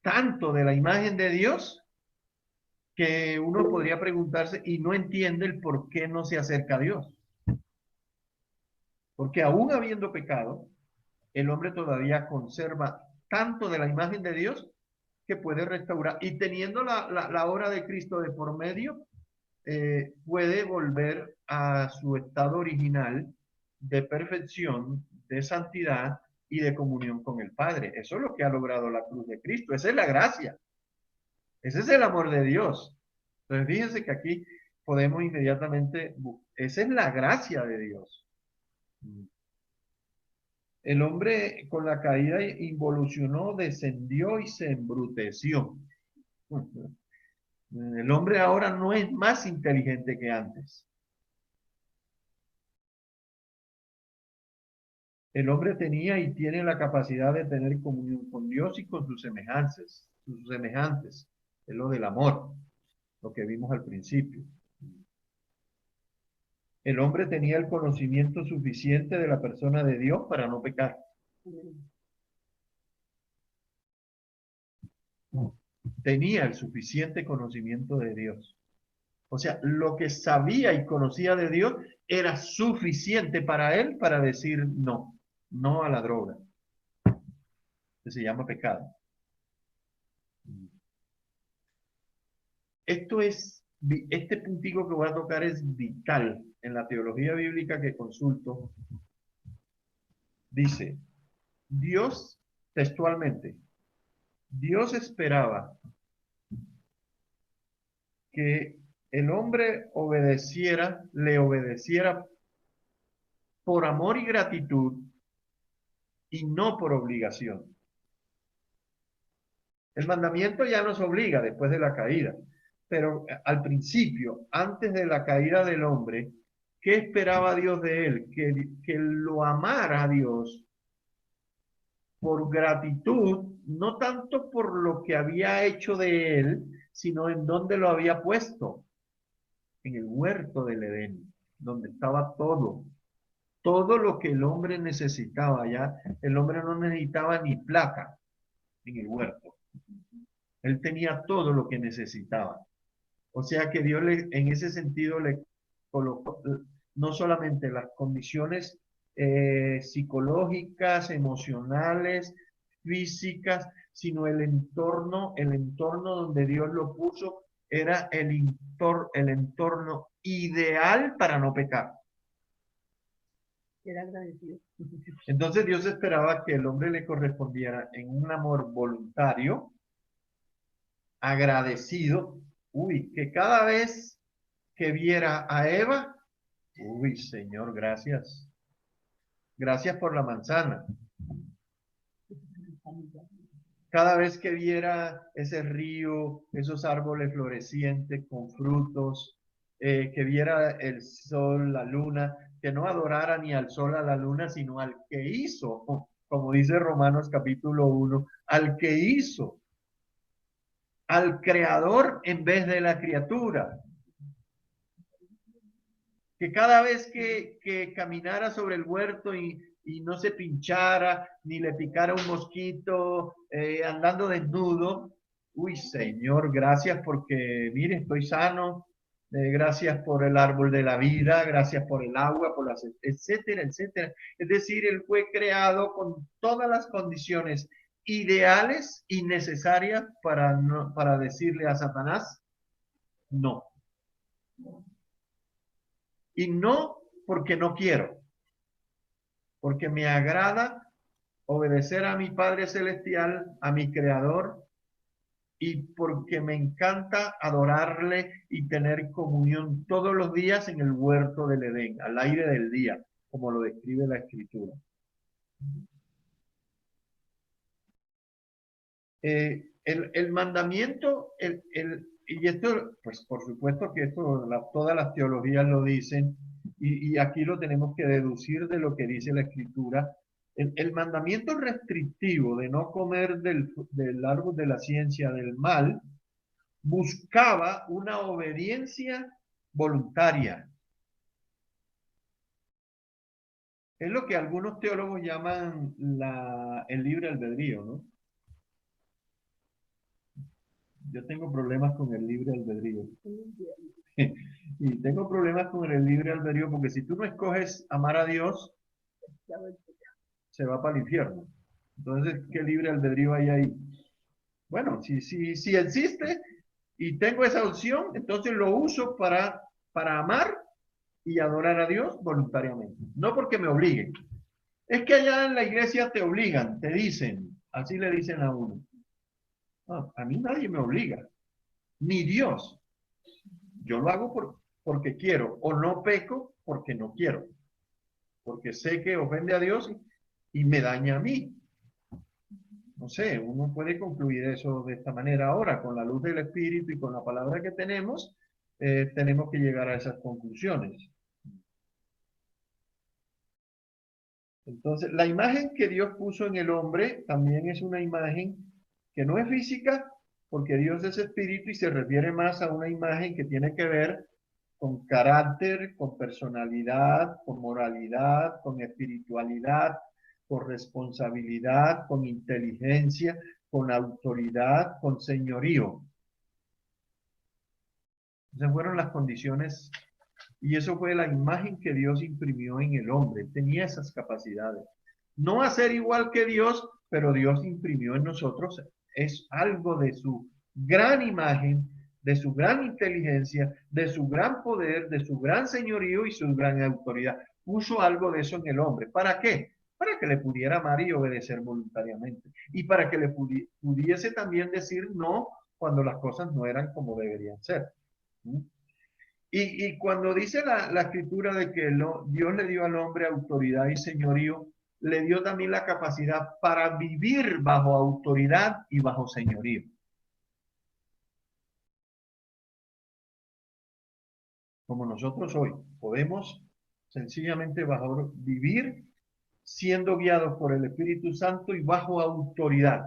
tanto de la imagen de Dios que uno podría preguntarse y no entiende el por qué no se acerca a Dios. Porque aún habiendo pecado, el hombre todavía conserva tanto de la imagen de Dios que puede restaurar. Y teniendo la obra de Cristo de por medio, puede volver a su estado original de perfección, de santidad y de comunión con el Padre. Eso es lo que ha logrado la cruz de Cristo. Esa es la gracia. Ese es el amor de Dios. Entonces, fíjense que aquí podemos inmediatamente, esa es la gracia de Dios. El hombre con la caída involucionó, descendió y se embruteció. El hombre ahora no es más inteligente que antes. El hombre tenía y tiene la capacidad de tener comunión con Dios y con sus semejantes. Es lo del amor, lo que vimos al principio. El hombre tenía el conocimiento suficiente de la persona de Dios para no pecar. Tenía el suficiente conocimiento de Dios. O sea, lo que sabía y conocía de Dios era suficiente para él para decir no, no a la droga, que se llama pecado. Este puntico que voy a tocar es vital en la teología bíblica que consulto. Dice, Dios, textualmente, Dios esperaba que el hombre le obedeciera por amor y gratitud y no por obligación. El mandamiento ya nos obliga después de la caída, pero al principio, antes de la caída del hombre, ¿qué esperaba Dios de él? Que lo amara a Dios por gratitud, no tanto por lo que había hecho de él, sino en dónde lo había puesto, en el huerto del Edén, donde estaba todo lo que el hombre necesitaba. Ya el hombre no necesitaba ni plata en el huerto. Él tenía todo lo que necesitaba. O sea que Dios en ese sentido le colocó no solamente las condiciones psicológicas, emocionales, físicas, sino el entorno donde Dios lo puso era el entorno ideal para no pecar. Era agradecido. Entonces Dios esperaba que el hombre le correspondiera en un amor voluntario, agradecido, que cada vez que viera a Eva, Señor, gracias. Gracias por la manzana. Cada vez que viera ese río, esos árboles florecientes con frutos, que viera el sol, la luna, que no adorara ni al sol, a la luna, sino al que hizo, como dice Romanos capítulo 1, al que hizo, al creador en vez de la criatura. Que cada vez que caminara sobre el huerto y no se pinchara, ni le picara un mosquito, andando desnudo, uy, Señor, gracias porque, mire, estoy sano, gracias por el árbol de la vida, gracias por el agua, por las, etcétera, etcétera. Es decir, Él fue creado con todas las condiciones ideales y necesarias para decirle a Satanás, no. Y no porque no quiero, porque me agrada obedecer a mi Padre Celestial, a mi Creador, y porque me encanta adorarle y tener comunión todos los días en el huerto del Edén, al aire del día, como lo describe la Escritura. El mandamiento, y esto, pues por supuesto que esto, todas las teologías lo dicen, y aquí lo tenemos que deducir de lo que dice la Escritura. El mandamiento restrictivo de no comer del árbol de la ciencia del mal buscaba una obediencia voluntaria. Es lo que algunos teólogos llaman el libre albedrío, ¿no? Yo tengo problemas con el libre albedrío. Y tengo problemas con el libre albedrío porque si tú no escoges amar a Dios, se va para el infierno. Entonces, ¿qué libre albedrío hay ahí? Bueno, si existe y tengo esa opción, entonces lo uso para amar y adorar a Dios voluntariamente. No porque me obliguen. Es que allá en la iglesia te obligan, te dicen, así le dicen a uno. No, a mí nadie me obliga, ni Dios. Yo lo hago porque quiero, o no peco porque no quiero, porque sé que ofende a Dios y me daña a mí. No sé, uno puede concluir eso de esta manera. Ahora, con la luz del Espíritu y con la palabra que tenemos que llegar a esas conclusiones. Entonces, la imagen que Dios puso en el hombre también es una imagen que no es física, porque Dios es espíritu y se refiere más a una imagen que tiene que ver con carácter, con personalidad, con moralidad, con espiritualidad, con responsabilidad, con inteligencia, con autoridad, con señorío. Esas fueron las condiciones y eso fue la imagen que Dios imprimió en el hombre. Tenía esas capacidades. No a ser igual que Dios, pero Dios imprimió en nosotros es algo de su gran imagen, de su gran inteligencia, de su gran poder, de su gran señorío y su gran autoridad. Puso algo de eso en el hombre. ¿Para qué? Para que le pudiera amar y obedecer voluntariamente. Y para que le pudiese también decir no cuando las cosas no eran como deberían ser. Y cuando dice la escritura de que Dios le dio al hombre autoridad y señorío, le dio también la capacidad para vivir bajo autoridad y bajo señorío. Como nosotros hoy podemos sencillamente vivir siendo guiados por el Espíritu Santo y bajo autoridad.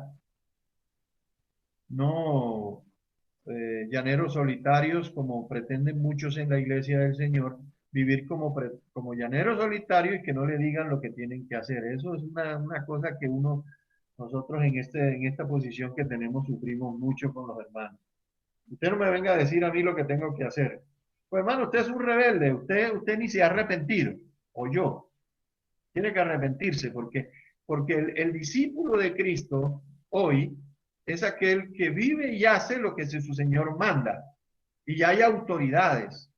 No llaneros solitarios como pretenden muchos en la iglesia del Señor, vivir como llaneros solitarios y que no le digan lo que tienen que hacer. Eso es una cosa que nosotros en esta posición que tenemos sufrimos mucho con los hermanos. Usted no me venga a decir a mí lo que tengo que hacer. Pues hermano, usted es un rebelde, usted ni se ha arrepentido, o yo. Tiene que arrepentirse porque el discípulo de Cristo hoy es aquel que vive y hace lo que su Señor manda. Y hay autoridades.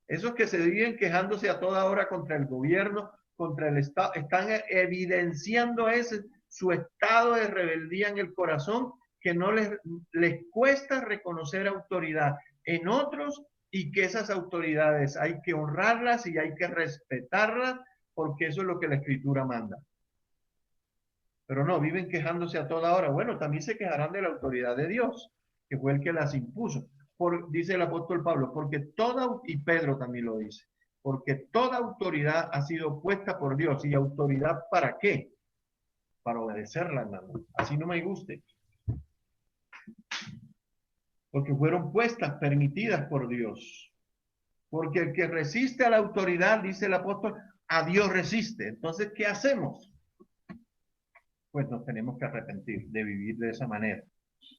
Esos que se viven quejándose a toda hora contra el gobierno, contra el Estado, están evidenciando su estado de rebeldía en el corazón, que no les cuesta reconocer autoridad en otros y que esas autoridades hay que honrarlas y hay que respetarlas porque eso es lo que la Escritura manda. Pero no, viven quejándose a toda hora. Bueno, también se quejarán de la autoridad de Dios, que fue el que las impuso. Dice el apóstol Pablo, porque y Pedro también lo dice, porque toda autoridad ha sido puesta por Dios. ¿Y autoridad para qué? Para obedecerla, hermano. Así no me guste. Porque fueron puestas, permitidas por Dios. Porque el que resiste a la autoridad, dice el apóstol, a Dios resiste. Entonces, ¿qué hacemos? Pues nos tenemos que arrepentir de vivir de esa manera.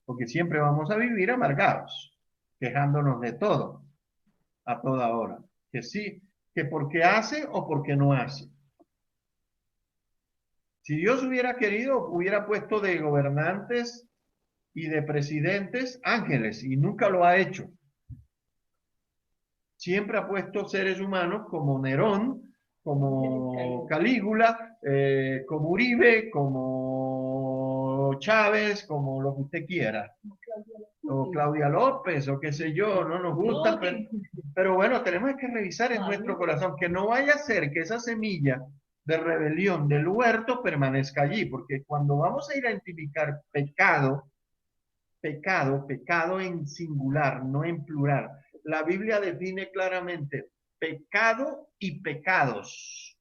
Porque siempre vamos a vivir amargados, quejándonos de todo, a toda hora. Que sí, que porque hace o porque no hace. Si Dios hubiera querido, hubiera puesto de gobernantes y de presidentes ángeles, y nunca lo ha hecho. Siempre ha puesto seres humanos como Nerón, como Calígula, como Uribe, como Chávez, como lo que usted quiera. O Claudia López, o qué sé yo, no nos gusta, pero bueno, tenemos que revisar en nuestro corazón, que no vaya a ser que esa semilla de rebelión del huerto permanezca allí, porque cuando vamos a identificar pecado en singular, no en plural, la Biblia define claramente pecado y pecados.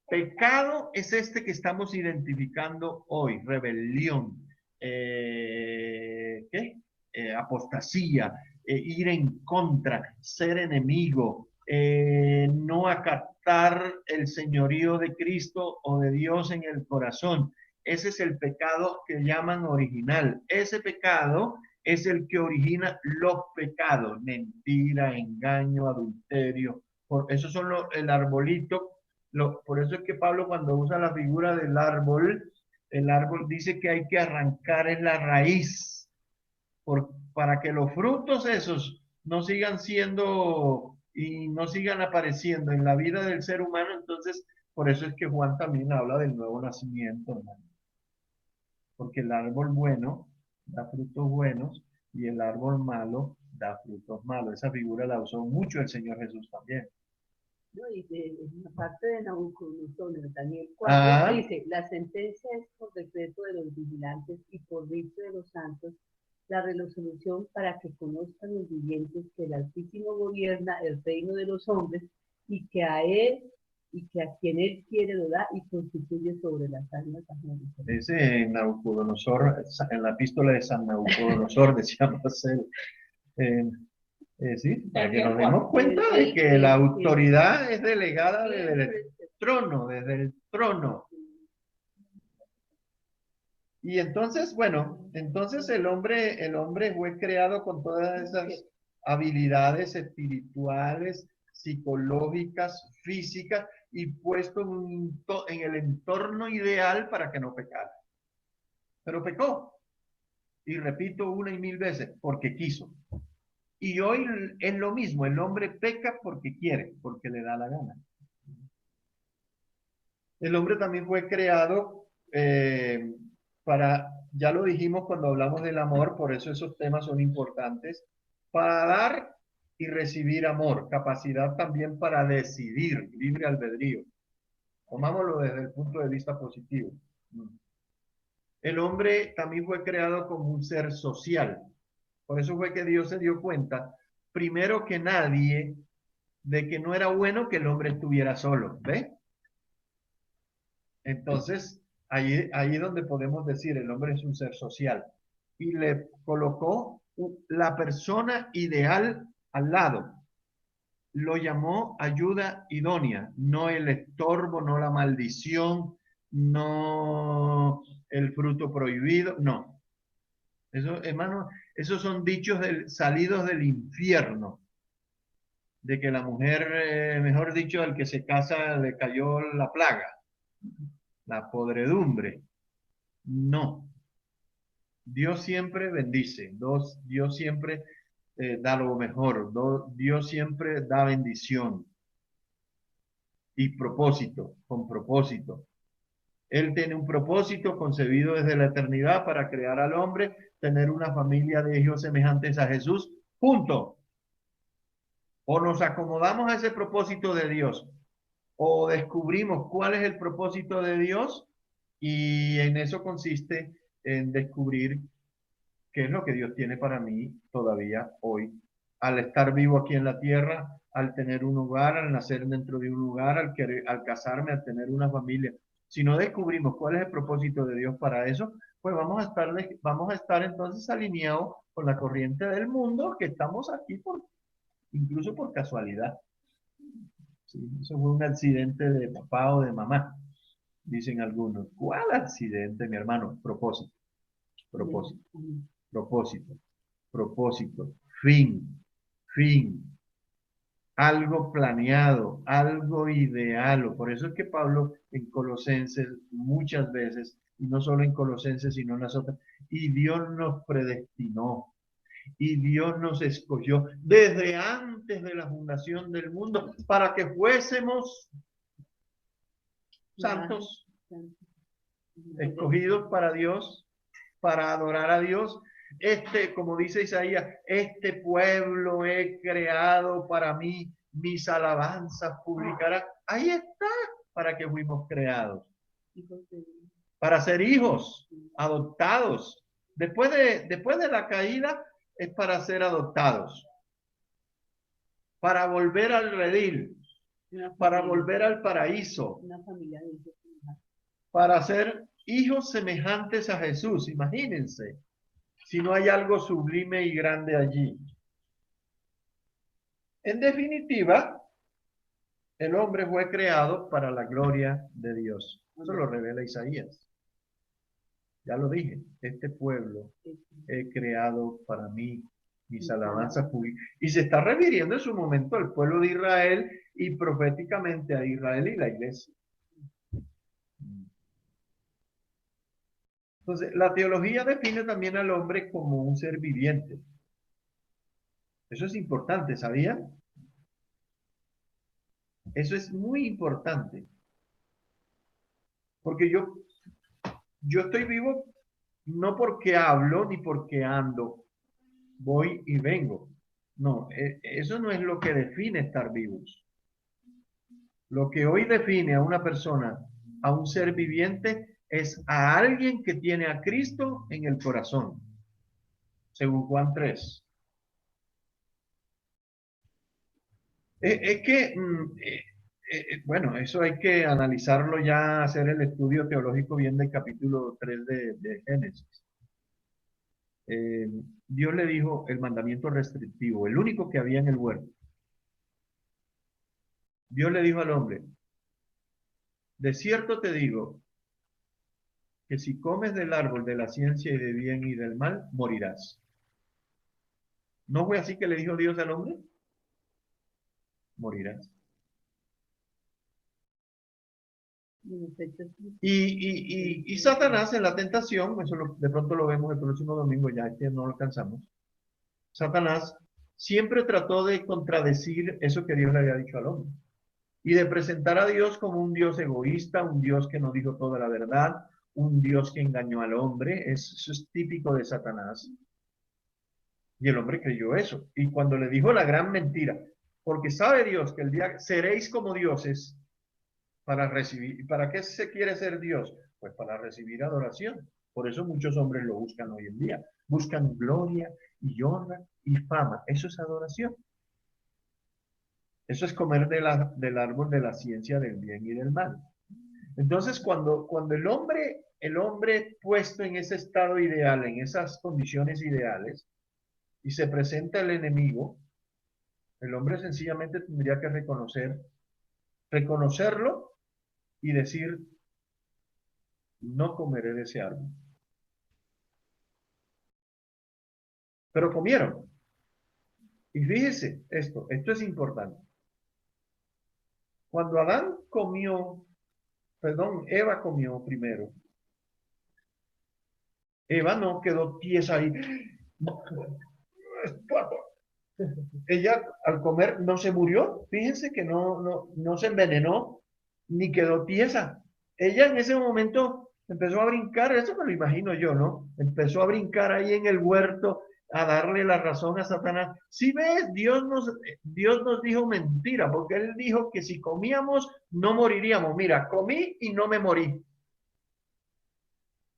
Pecado es este que estamos identificando hoy, rebelión, apostasía, ir en contra, ser enemigo, no acatar el señorío de Cristo o de Dios en el corazón. Ese es el pecado que llaman original. Ese pecado es el que origina los pecados, mentira, engaño, adulterio. Esos son el arbolito. Por eso es que Pablo, cuando usa la figura del árbol, el árbol dice que hay que arrancar en la raíz para que los frutos esos no sigan siendo y no sigan apareciendo en la vida del ser humano. Entonces, por eso es que Juan también habla del nuevo nacimiento, hermano. Porque el árbol bueno da frutos buenos y el árbol malo da frutos malos. Esa figura la usó mucho el Señor Jesús también. No, y en la parte de Nabucodonosor, Daniel 4, dice, la sentencia es por decreto de los vigilantes y por dicho de los santos, la resolución para que conozcan los vivientes que el Altísimo gobierna el reino de los hombres y que a él y que a quien él quiere lo da y constituye sobre las almas ajenas. Ese en Nabucodonosor, en la epístola de San Nabucodonosor, decía Marcelo, sí, para que nos demos cuenta de que la autoridad es delegada desde el trono. Y entonces, bueno, entonces el hombre fue creado con todas esas habilidades espirituales, psicológicas, físicas, y puesto en el entorno ideal para que no pecara. Pero pecó. Y repito una y mil veces, porque quiso. Y hoy es lo mismo, el hombre peca porque quiere, porque le da la gana. El hombre también fue creado ya lo dijimos cuando hablamos del amor, por eso esos temas son importantes, para dar y recibir amor, capacidad también para decidir, libre albedrío. Tomámoslo desde el punto de vista positivo. El hombre también fue creado como un ser social. Por eso fue que Dios se dio cuenta, primero que nadie, de que no era bueno que el hombre estuviera solo. ¿Ve? Entonces, ahí es donde podemos decir, el hombre es un ser social. Y le colocó la persona ideal al lado. Lo llamó ayuda idónea, no el estorbo, no la maldición, no el fruto prohibido, no. Eso, hermano, esos son dichos salidos del infierno. De que la mujer, mejor dicho, al que se casa le cayó la plaga, la podredumbre. No. Dios siempre bendice, Dios siempre da lo mejor, Dios siempre da bendición y propósito, con propósito. Él tiene un propósito concebido desde la eternidad para crear al hombre, tener una familia de hijos semejantes a Jesús, punto. O nos acomodamos a ese propósito de Dios, o descubrimos cuál es el propósito de Dios Y en eso consiste en descubrir qué es lo que Dios tiene para mí todavía hoy. Al estar vivo aquí en la tierra, al tener un hogar, al nacer dentro de un lugar, al casarme, al tener una familia. Si no descubrimos cuál es el propósito de Dios para eso, pues vamos a estar entonces alineados con la corriente del mundo, que estamos aquí incluso por casualidad. Sí, eso fue un accidente de papá o de mamá, dicen algunos. ¿Cuál accidente, mi hermano? Propósito, propósito, propósito, propósito, fin. Algo planeado, algo ideal. Por eso es que Pablo en Colosenses muchas veces, y no solo en Colosenses, sino en las otras, y Dios nos predestinó, y Dios nos escogió desde antes de la fundación del mundo para que fuésemos santos, escogidos para Dios, para adorar a Dios. Como dice Isaías, este pueblo he creado para mí, mis alabanzas publicará. Ahí está, para que fuimos creados. Para ser hijos, adoptados. Después de la caída, es para ser adoptados. Para volver al redil. Para volver al paraíso. Para ser hijos semejantes a Jesús. Imagínense. Si no hay algo sublime y grande allí. En definitiva, el hombre fue creado para la gloria de Dios. Eso lo revela Isaías. Ya lo dije, este pueblo he creado para mí, mis alabanzas públicas. Y se está refiriendo en su momento al pueblo de Israel y proféticamente a Israel y la iglesia. Entonces, la teología define también al hombre como un ser viviente. Eso es importante, ¿sabían? Eso es muy importante. Porque yo estoy vivo no porque hablo ni porque ando, voy y vengo. No, eso no es lo que define estar vivos. Lo que hoy define a una persona, a un ser viviente, es a alguien que tiene a Cristo en el corazón, según Juan 3. Bueno, eso hay que analizarlo ya, hacer el estudio teológico bien del capítulo 3 de Génesis. Dios le dijo el mandamiento restrictivo, el único que había en el huerto. Dios le dijo al hombre, de cierto te digo, que si comes del árbol de la ciencia y de bien y del mal, morirás. ¿No fue así que le dijo Dios al hombre? Morirás. Y Satanás en la tentación, eso de pronto lo vemos el próximo domingo, ya que no lo alcanzamos. Satanás siempre trató de contradecir eso que Dios le había dicho al hombre. Y de presentar a Dios como un Dios egoísta, un Dios que no dijo toda la verdad, un Dios que engañó al hombre. Eso es típico de Satanás. Y el hombre creyó eso. Y cuando le dijo la gran mentira, porque sabe Dios que el día seréis como dioses para recibir. ¿Para qué se quiere ser Dios? Pues para recibir adoración. Por eso muchos hombres lo buscan hoy en día. Buscan gloria y honra y fama. Eso es adoración. Eso es comer del árbol de la ciencia del bien y del mal. Entonces, cuando el hombre puesto en ese estado ideal, en esas condiciones ideales, y se presenta el enemigo, el hombre sencillamente tendría que reconocerlo y decir, no comeré de ese árbol. Pero comieron. Y fíjese esto es importante. Cuando Eva comió primero. Eva no quedó tiesa ahí. Ella al comer no se murió. Fíjense que no se envenenó ni quedó tiesa. Ella en ese momento empezó a brincar, eso me lo imagino yo, ¿no? Empezó a brincar ahí en el huerto, a darle la razón a Satanás. Si ves, Dios nos dijo mentira, porque Él dijo que si comíamos no moriríamos. Mira, comí y no me morí.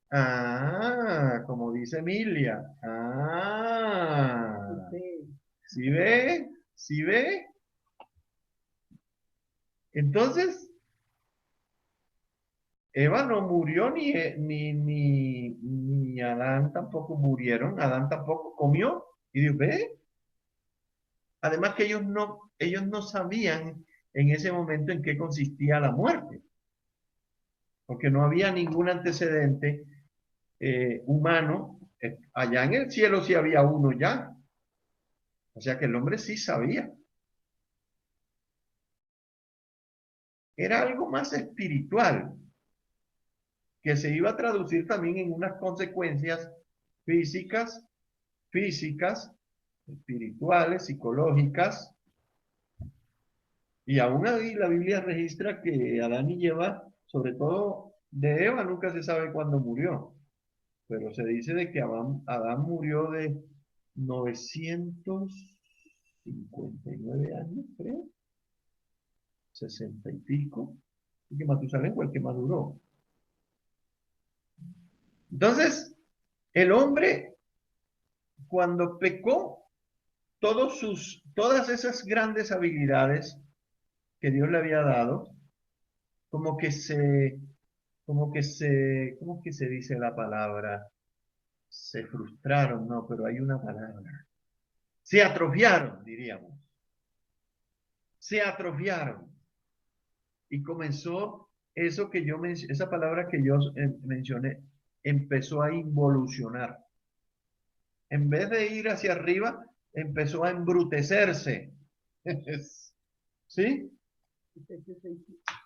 Ah, como dice Emilia. Ah, ¿sí ve? ¿Sí ve? Entonces, Eva no murió ni Adán tampoco murieron. Adán tampoco comió. Y Dios ve. Además que ellos no sabían en ese momento en qué consistía la muerte, porque no había ningún antecedente humano. Allá en el cielo sí había uno ya. O sea que el hombre sí sabía. Era algo más espiritual, que se iba a traducir también en unas consecuencias físicas, espirituales, psicológicas. Y aún ahí la Biblia registra que Adán y Eva, sobre todo de Eva, nunca se sabe cuándo murió. Pero se dice de que Adán murió de 959 años, creo, 60 y pico, y que Matusalén fue el que más duró. Entonces, el hombre, cuando pecó, todas esas grandes habilidades que Dios le había dado, como que se, ¿cómo que se dice la palabra? Se frustraron, no, pero hay una palabra. Se atrofiaron, diríamos. Se atrofiaron. Y comenzó eso que esa palabra que yo mencioné, empezó a involucionar. En vez de ir hacia arriba, empezó a embrutecerse. ¿Sí?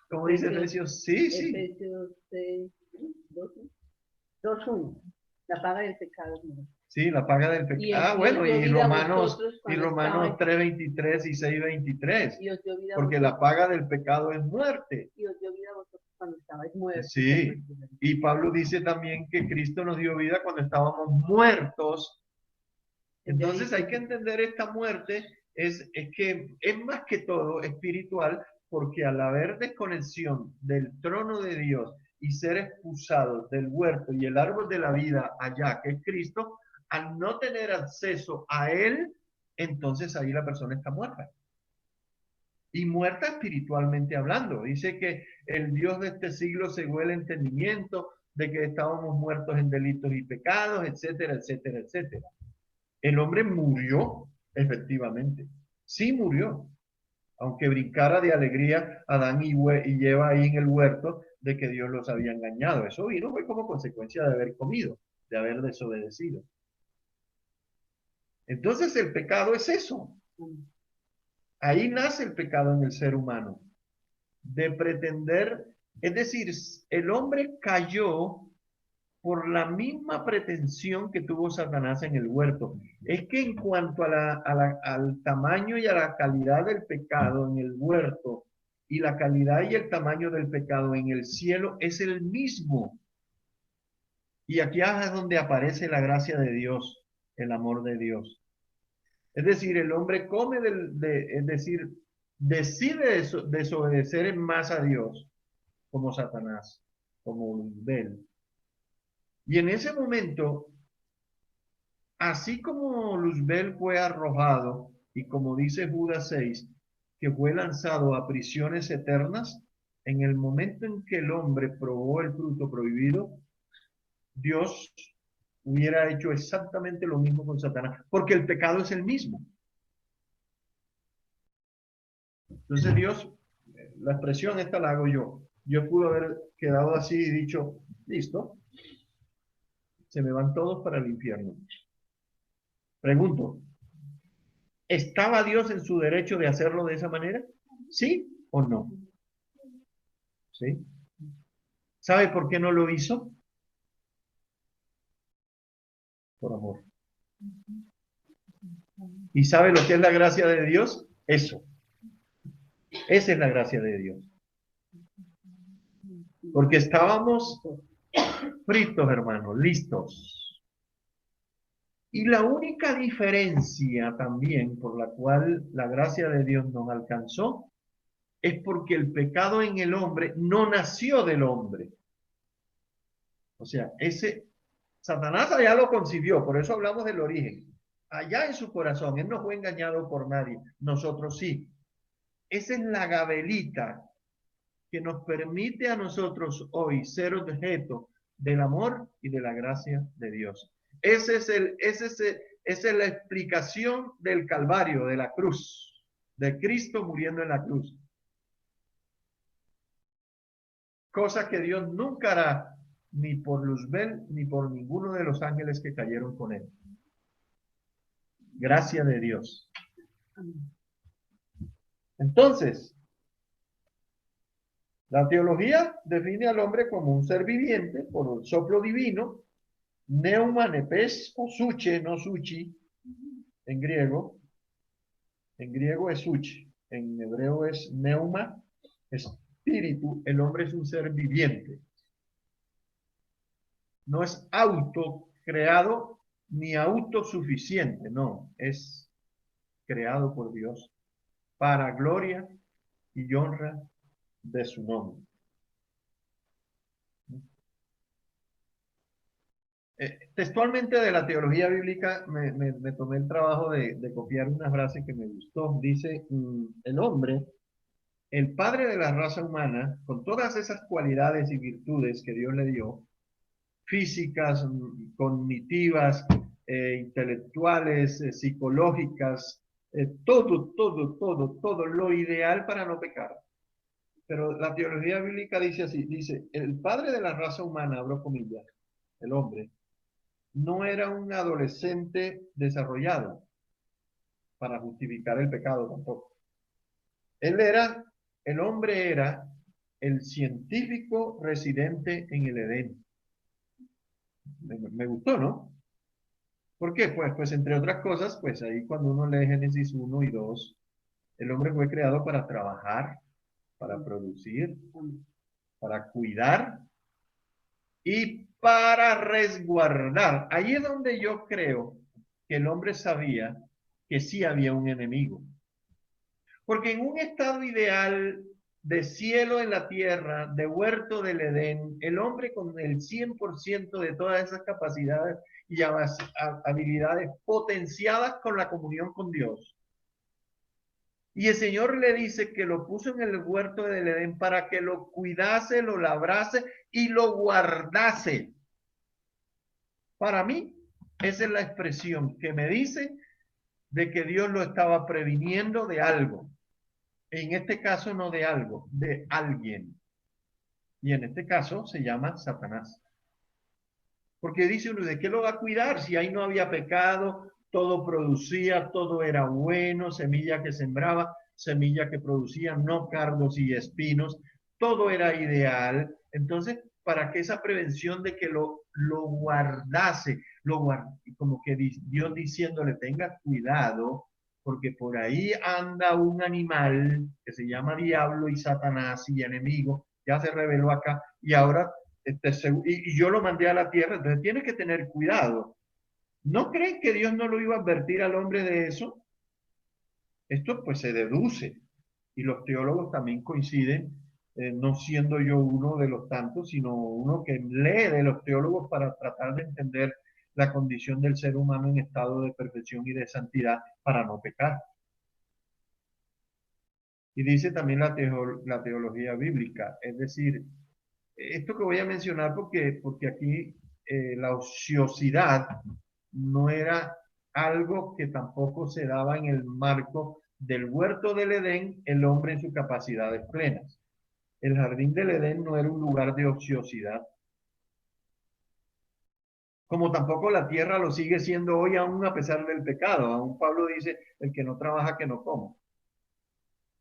Como dice Efesios, sí. Efesios 6, 2:1. La paga del pecado es muerte. Sí, la paga del pecado. Bueno, y Romanos 3:23 y 6:23. Porque la paga del pecado es muerte. Y os dio vida a vosotros cuando estabais muertos. Sí, y Pablo dice también que Cristo nos dio vida cuando estábamos muertos. Entonces hay que entender esta muerte, es que es más que todo espiritual, porque al haber desconexión del trono de Dios y ser expulsados del huerto y el árbol de la vida allá, que es Cristo, al no tener acceso a Él, entonces ahí la persona está muerta. Y muerta espiritualmente hablando. Dice que el Dios de este siglo cegó el entendimiento, de que estábamos muertos en delitos y pecados, etcétera, etcétera, etcétera. El hombre murió, efectivamente. Sí murió. Aunque brincara de alegría Adán y Eva ahí en el huerto de que Dios los había engañado. Eso fue como consecuencia de haber comido, de haber desobedecido. Entonces el pecado es eso. Ahí nace el pecado en el ser humano. De pretender, es decir, el hombre cayó por la misma pretensión que tuvo Satanás en el huerto. Es que en cuanto al tamaño y a la calidad del pecado en el huerto, y la calidad y el tamaño del pecado en el cielo es el mismo. Y aquí es donde aparece la gracia de Dios, el amor de Dios. Es decir, el hombre come es decir, decide desobedecer más a Dios, como Satanás, como Luzbel. Y en ese momento, así como Luzbel fue arrojado, y como dice Judas 6, que fue lanzado a prisiones eternas, en el momento en que el hombre probó el fruto prohibido, Dios hubiera hecho exactamente lo mismo con Satanás, porque el pecado es el mismo. Entonces Dios, la expresión esta la hago yo. Yo pude haber quedado así y dicho, listo, se me van todos para el infierno. Pregunto, ¿estaba Dios en su derecho de hacerlo de esa manera? ¿Sí o no? ¿Sí? ¿Sabe por qué no lo hizo? Por amor. ¿Y sabe lo que es la gracia de Dios? Eso. Esa es la gracia de Dios. Porque estábamos fritos, hermanos, listos. Y la única diferencia también por la cual la gracia de Dios nos alcanzó es porque el pecado en el hombre no nació del hombre. O sea, Satanás allá lo concibió, por eso hablamos del origen. Allá en su corazón, él no fue engañado por nadie, nosotros sí. Esa es la gabelita que nos permite a nosotros hoy ser objeto del amor y de la gracia de Dios. Esa es la explicación del Calvario, de la cruz, de Cristo muriendo en la cruz. Cosa que Dios nunca hará, ni por Luzbel, ni por ninguno de los ángeles que cayeron con él. Gracia de Dios. Entonces, la teología define al hombre como un ser viviente por el soplo divino, neuma, nepes o suche, no suchi, en griego. En griego es suchi, en hebreo es neuma, espíritu. El hombre es un ser viviente. No es autocreado ni autosuficiente, no, es creado por Dios para gloria y honra de su nombre. Textualmente de la teología bíblica me tomé el trabajo de copiar una frase que me gustó. Dice, el hombre, el padre de la raza humana, con todas esas cualidades y virtudes que Dios le dio, físicas, cognitivas, intelectuales, psicológicas, todo lo ideal para no pecar. Pero la teología bíblica dice así, dice, el padre de la raza humana, abro comillas, el hombre, no era un adolescente desarrollado para justificar el pecado tampoco. El hombre era el científico residente en el Edén. Me gustó, ¿no? ¿Por qué? Pues entre otras cosas, pues ahí cuando uno lee Génesis 1 y 2, el hombre fue creado para trabajar, para producir, para cuidar y para resguardar. Ahí es donde yo creo que el hombre sabía que sí había un enemigo. Porque en un estado ideal de cielo en la tierra, de huerto del Edén, el hombre con el 100% de todas esas capacidades y habilidades potenciadas con la comunión con Dios. Y el Señor le dice que lo puso en el huerto del Edén para que lo cuidase, lo labrase y lo guardase. Para mí, esa es la expresión que me dice de que Dios lo estaba previniendo de algo. En este caso no de algo, de alguien. Y en este caso se llama Satanás. Porque dice uno, ¿de qué lo va a cuidar? Si ahí no había pecado, todo producía, todo era bueno, semilla que sembraba, semilla que producía, no cardos y espinos, todo era ideal. Entonces, para que esa prevención de que lo guardase, como que Dios diciéndole, tenga cuidado, porque por ahí anda un animal que se llama diablo y Satanás y enemigo, ya se reveló acá, y ahora y yo lo mandé a la tierra, entonces tienes que tener cuidado. ¿No creen que Dios no lo iba a advertir al hombre de eso? Esto pues se deduce, y los teólogos también coinciden, no siendo yo uno de los tantos, sino uno que lee de los teólogos para tratar de entender la condición del ser humano en estado de perfección y de santidad para no pecar. Y dice también la teología bíblica, es decir, esto que voy a mencionar porque aquí la ociosidad no era algo que tampoco se daba en el marco del huerto del Edén, el hombre en sus capacidades plenas. El jardín del Edén no era un lugar de ociosidad. Como tampoco la tierra lo sigue siendo hoy aún a pesar del pecado. Aún Pablo dice, el que no trabaja, que no coma.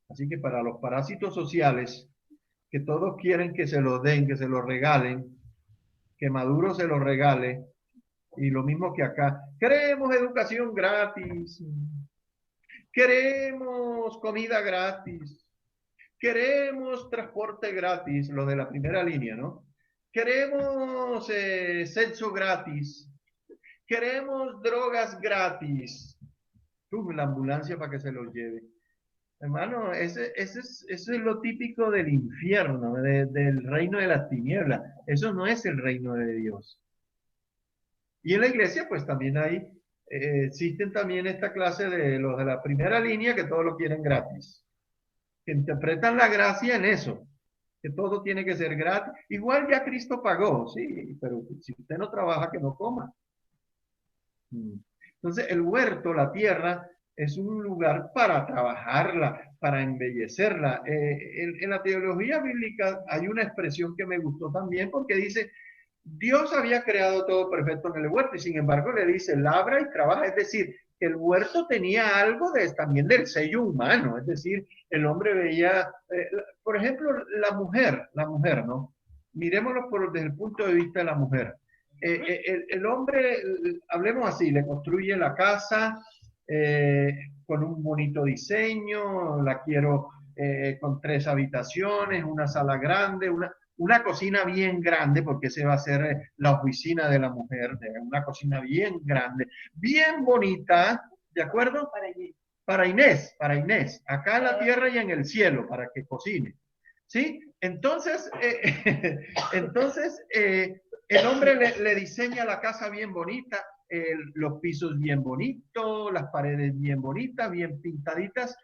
Así que para los parásitos sociales, que todos quieren que se los den, que se los regalen, que Maduro se los regale, y lo mismo que acá. Queremos educación gratis, queremos comida gratis, queremos transporte gratis, los de la primera línea, ¿no? Queremos sexo gratis, queremos drogas gratis. La ambulancia para que se los lleve. Hermano, eso es lo típico del infierno, del reino de las tinieblas. Eso no es el reino de Dios. Y en la iglesia, pues también existen también esta clase de los de la primera línea que todo lo quieren gratis. Que interpretan la gracia en eso, que todo tiene que ser gratis. Igual ya Cristo pagó, sí, pero si usted no trabaja, que no coma. Entonces, el huerto, la tierra, es un lugar para trabajarla, para embellecerla. En la teología bíblica hay una expresión que me gustó también porque dice, Dios había creado todo perfecto en el huerto y sin embargo le dice, labra y trabaja. Es decir, que el huerto tenía algo también del sello humano. Es decir, el hombre veía, por ejemplo, la mujer, ¿no? Mirémoslo desde el punto de vista de la mujer. El hombre, hablemos así, le construye la casa con un bonito diseño, la quiero con 3 habitaciones, una sala grande, una cocina bien grande, porque ese va a ser la oficina de la mujer, una cocina bien grande, bien bonita, ¿de acuerdo? Para Inés, acá en la tierra y en el cielo, para que cocine. ¿Sí? Entonces, el hombre le diseña la casa bien bonita, los pisos bien bonitos, las paredes bien bonitas, bien pintaditas.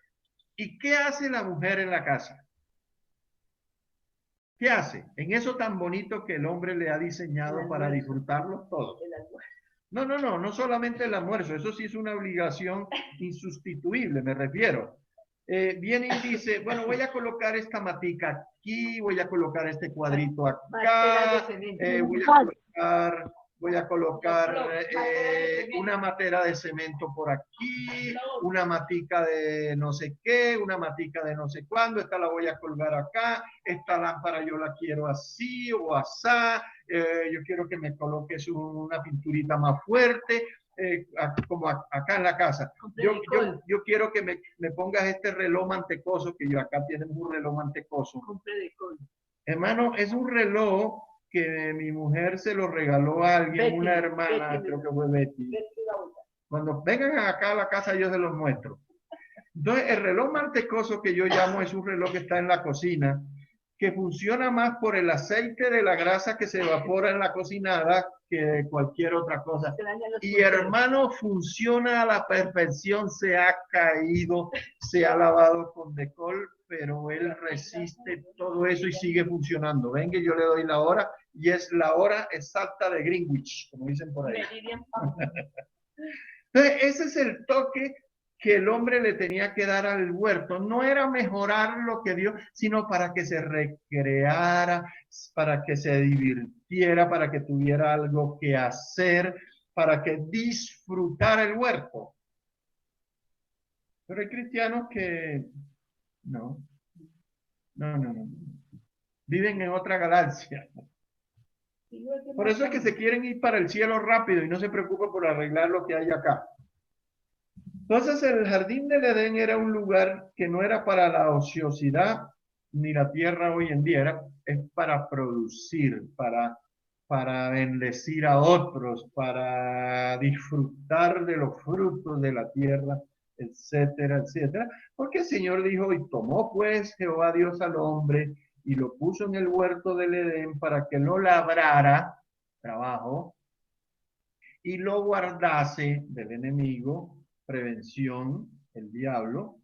¿Y qué hace la mujer en la casa? ¿Qué hace? En eso tan bonito que el hombre le ha diseñado para disfrutarlo todo. No solamente el almuerzo, eso sí es una obligación insustituible, me refiero. Viene y dice, bueno, voy a colocar esta matica aquí, voy a colocar este cuadrito acá, voy a colocar una matera de cemento por aquí, una matica de no sé qué, una matica de no sé cuándo, esta la voy a colgar acá, esta lámpara yo la quiero así o asá, yo quiero que me coloques una pinturita más fuerte, como acá en la casa. Yo quiero que me pongas este reloj mantecoso, que yo acá tenemos un reloj mantecoso. Hermano, es un reloj que mi mujer se lo regaló a alguien, Betty, una hermana, Betty, creo que fue Betty. Cuando vengan acá a la casa yo se los muestro. Entonces, el reloj mantecoso que yo llamo es un reloj que está en la cocina, que funciona más por el aceite de la grasa que se evapora en la cocinada que cualquier otra cosa. Y hermano, funciona a la perfección, se ha caído, se ha lavado con decol, pero él resiste todo eso y sigue funcionando. Venga, yo le doy la hora y es la hora exacta de Greenwich, como dicen por ahí. Entonces, ese es el toque que el hombre le tenía que dar al huerto. No era mejorar lo que dio, sino para que se recreara, para que se divirtiera, para que tuviera algo que hacer, para que disfrutara el huerto. Pero hay cristianos que no. Viven en otra galaxia. Por eso es que se quieren ir para el cielo rápido y no se preocupan por arreglar lo que hay acá. Entonces el jardín del Edén era un lugar que no era para la ociosidad ni la tierra hoy en día, es para producir, para bendecir a otros, para disfrutar de los frutos de la tierra, etcétera, etcétera. Porque el Señor dijo, y tomó pues Jehová Dios al hombre y lo puso en el huerto del Edén para que lo labrara, trabajo, y lo guardase del enemigo, prevención, el diablo.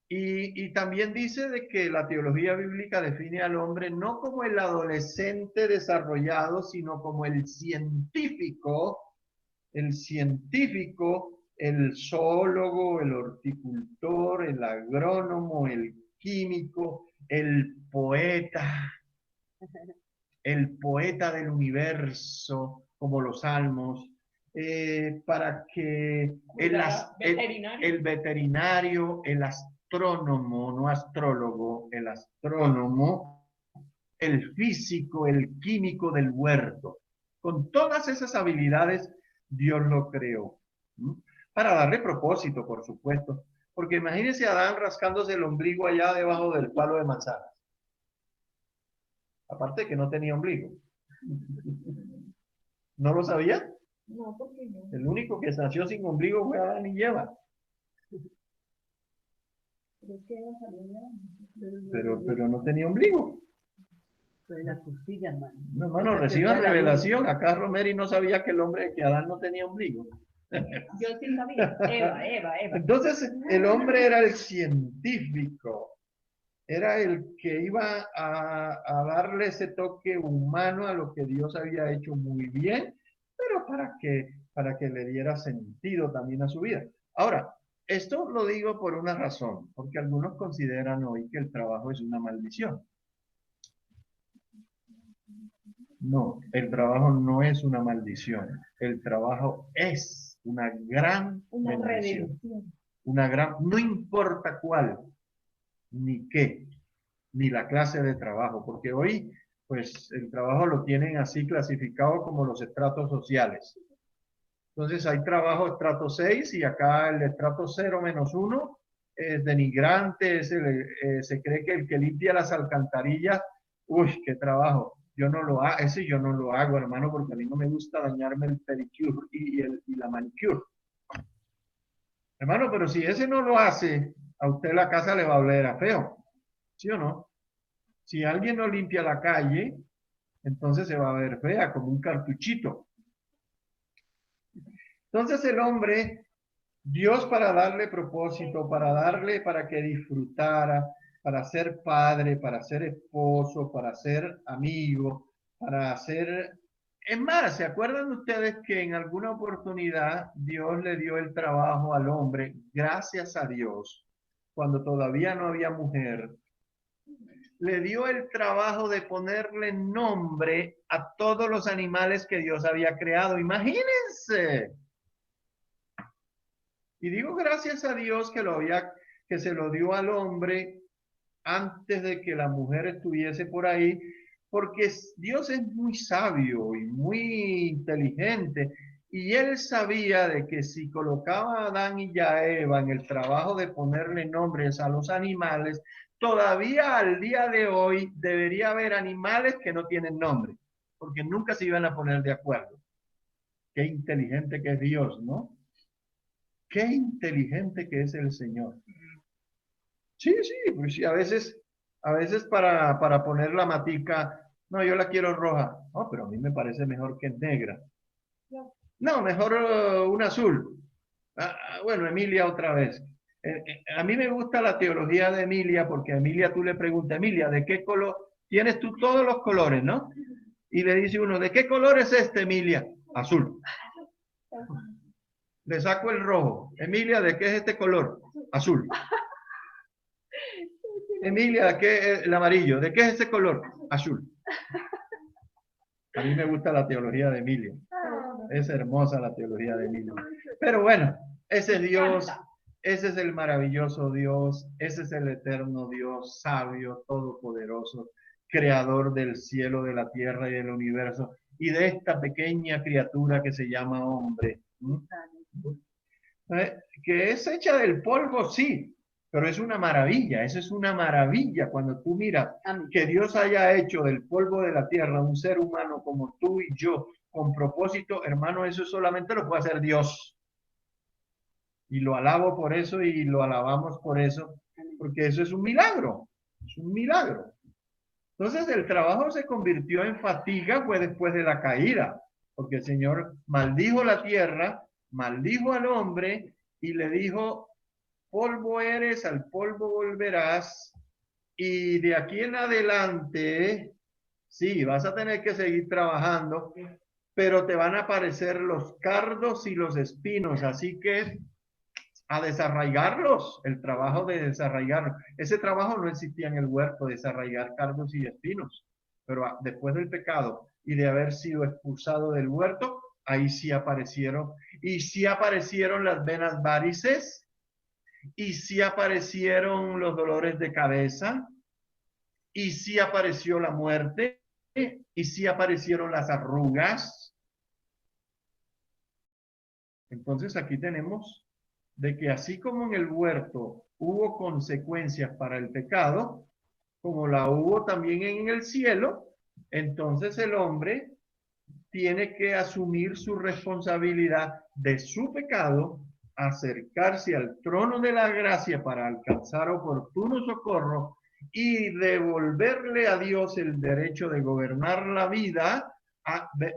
Y también dice de que la teología bíblica define al hombre no como el adolescente desarrollado, sino como el científico, el zoólogo, el horticultor, el agrónomo, el químico, el poeta del universo, como los salmos, para que el veterinario, el astrónomo, no astrólogo, el astrónomo, el físico, el químico del huerto. Con todas esas habilidades, Dios lo creó. Para darle propósito, por supuesto. Porque imagínense a Adán rascándose el ombligo allá debajo del palo de manzanas. Aparte de que no tenía ombligo. ¿No lo sabía? No, porque no. El único que nació sin ombligo fue Adán y Eva. Pero no tenía ombligo. Fue la costilla, hermano. No, hermano, reciban revelación. Acá Romeri no sabía que que Adán no tenía ombligo. Yo sí sabía. Eva. Entonces, el hombre era el científico. Era el que iba a darle ese toque humano a lo que Dios había hecho muy bien, pero para que le diera sentido también a su vida. Ahora, esto lo digo por una razón, porque algunos consideran hoy que el trabajo es una maldición. No, el trabajo no es una maldición. El trabajo es una gran bendición. No importa cuál, ni qué, ni la clase de trabajo, porque hoy, pues, el trabajo lo tienen así clasificado como los estratos sociales. Entonces, hay trabajo estrato 6 y acá el estrato 0-1 es denigrante, se cree que el que limpia las alcantarillas, uy, qué trabajo. Yo no lo hago, ese yo no lo hago, hermano, porque a mí no me gusta dañarme el pedicure y la manicure. Hermano, pero si ese no lo hace, a usted la casa le va a oler a feo. ¿Sí o no? Si alguien no limpia la calle, entonces se va a ver fea, como un cartuchito. Entonces el hombre, Dios para darle propósito, para que disfrutara, para ser padre, para ser esposo, para ser amigo, para ser... Es más, ¿se acuerdan ustedes que en alguna oportunidad Dios le dio el trabajo al hombre, gracias a Dios, cuando todavía no había mujer? Le dio el trabajo de ponerle nombre a todos los animales que Dios había creado. Imagínense. Y digo gracias a Dios que se lo dio al hombre antes de que la mujer estuviese por ahí, porque Dios es muy sabio y muy inteligente, y él sabía de que si colocaba a Adán y a Eva en el trabajo de ponerle nombres a los animales, todavía al día de hoy debería haber animales que no tienen nombre, porque nunca se iban a poner de acuerdo. Qué inteligente que es Dios, ¿no? Qué inteligente que es el Señor. Sí, pues sí, a veces para poner la matica, no, yo la quiero roja. No, pero a mí me parece mejor que negra. No, mejor un azul. Bueno, Emilia otra vez. A mí me gusta la teología de Emilia, porque a Emilia tú le preguntas, Emilia, ¿de qué color? Tienes tú todos los colores, ¿no? Y le dice uno, ¿de qué color es este, Emilia? Azul. Le saco el rojo. Emilia, ¿de qué es este color? Azul. Emilia, ¿de qué es el amarillo? ¿De qué es ese color? Azul. A mí me gusta la teología de Emilia. Es hermosa la teología de Emilia. Pero bueno, ese es Dios, ese es el maravilloso Dios, ese es el eterno Dios, sabio, todopoderoso, creador del cielo, de la tierra y del universo, y de esta pequeña criatura que se llama hombre. Que es hecha del polvo, sí, pero es una maravilla, eso es una maravilla cuando tú miras que Dios haya hecho del polvo de la tierra un ser humano como tú y yo, con propósito, hermano, eso solamente lo puede hacer Dios. Y lo alabo por eso y lo alabamos por eso, porque eso es un milagro, es un milagro. Entonces el trabajo se convirtió en fatiga, fue después de la caída, porque el Señor maldijo la tierra, maldijo al hombre y le dijo, polvo eres, al polvo volverás, y de aquí en adelante, sí, vas a tener que seguir trabajando, pero te van a aparecer los cardos y los espinos, así que a desarraigarlos, el trabajo de desarraigarlos. Ese trabajo no existía en el huerto, desarraigar cardos y espinos, pero después del pecado y de haber sido expulsado del huerto, ahí sí aparecieron, y sí aparecieron las venas varices, y sí aparecieron los dolores de cabeza, y sí apareció la muerte, y sí aparecieron las arrugas. Entonces aquí tenemos de que así como en el huerto hubo consecuencias para el pecado, como la hubo también en el cielo, entonces el hombre tiene que asumir su responsabilidad de su pecado acercarse al trono de la gracia para alcanzar oportuno socorro y devolverle a Dios el derecho de gobernar la vida.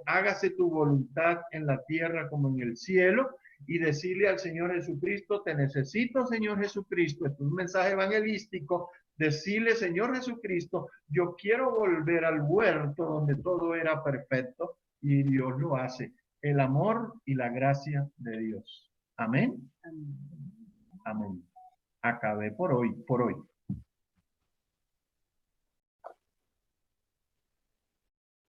Hágase tu voluntad en la tierra como en el cielo, y decirle al Señor Jesucristo: te necesito, Señor Jesucristo. Esto es un mensaje evangelístico. Decirle: Señor Jesucristo, yo quiero volver al huerto donde todo era perfecto, y Dios lo hace. El amor y la gracia de Dios. Amén. Amén. Acabé por hoy.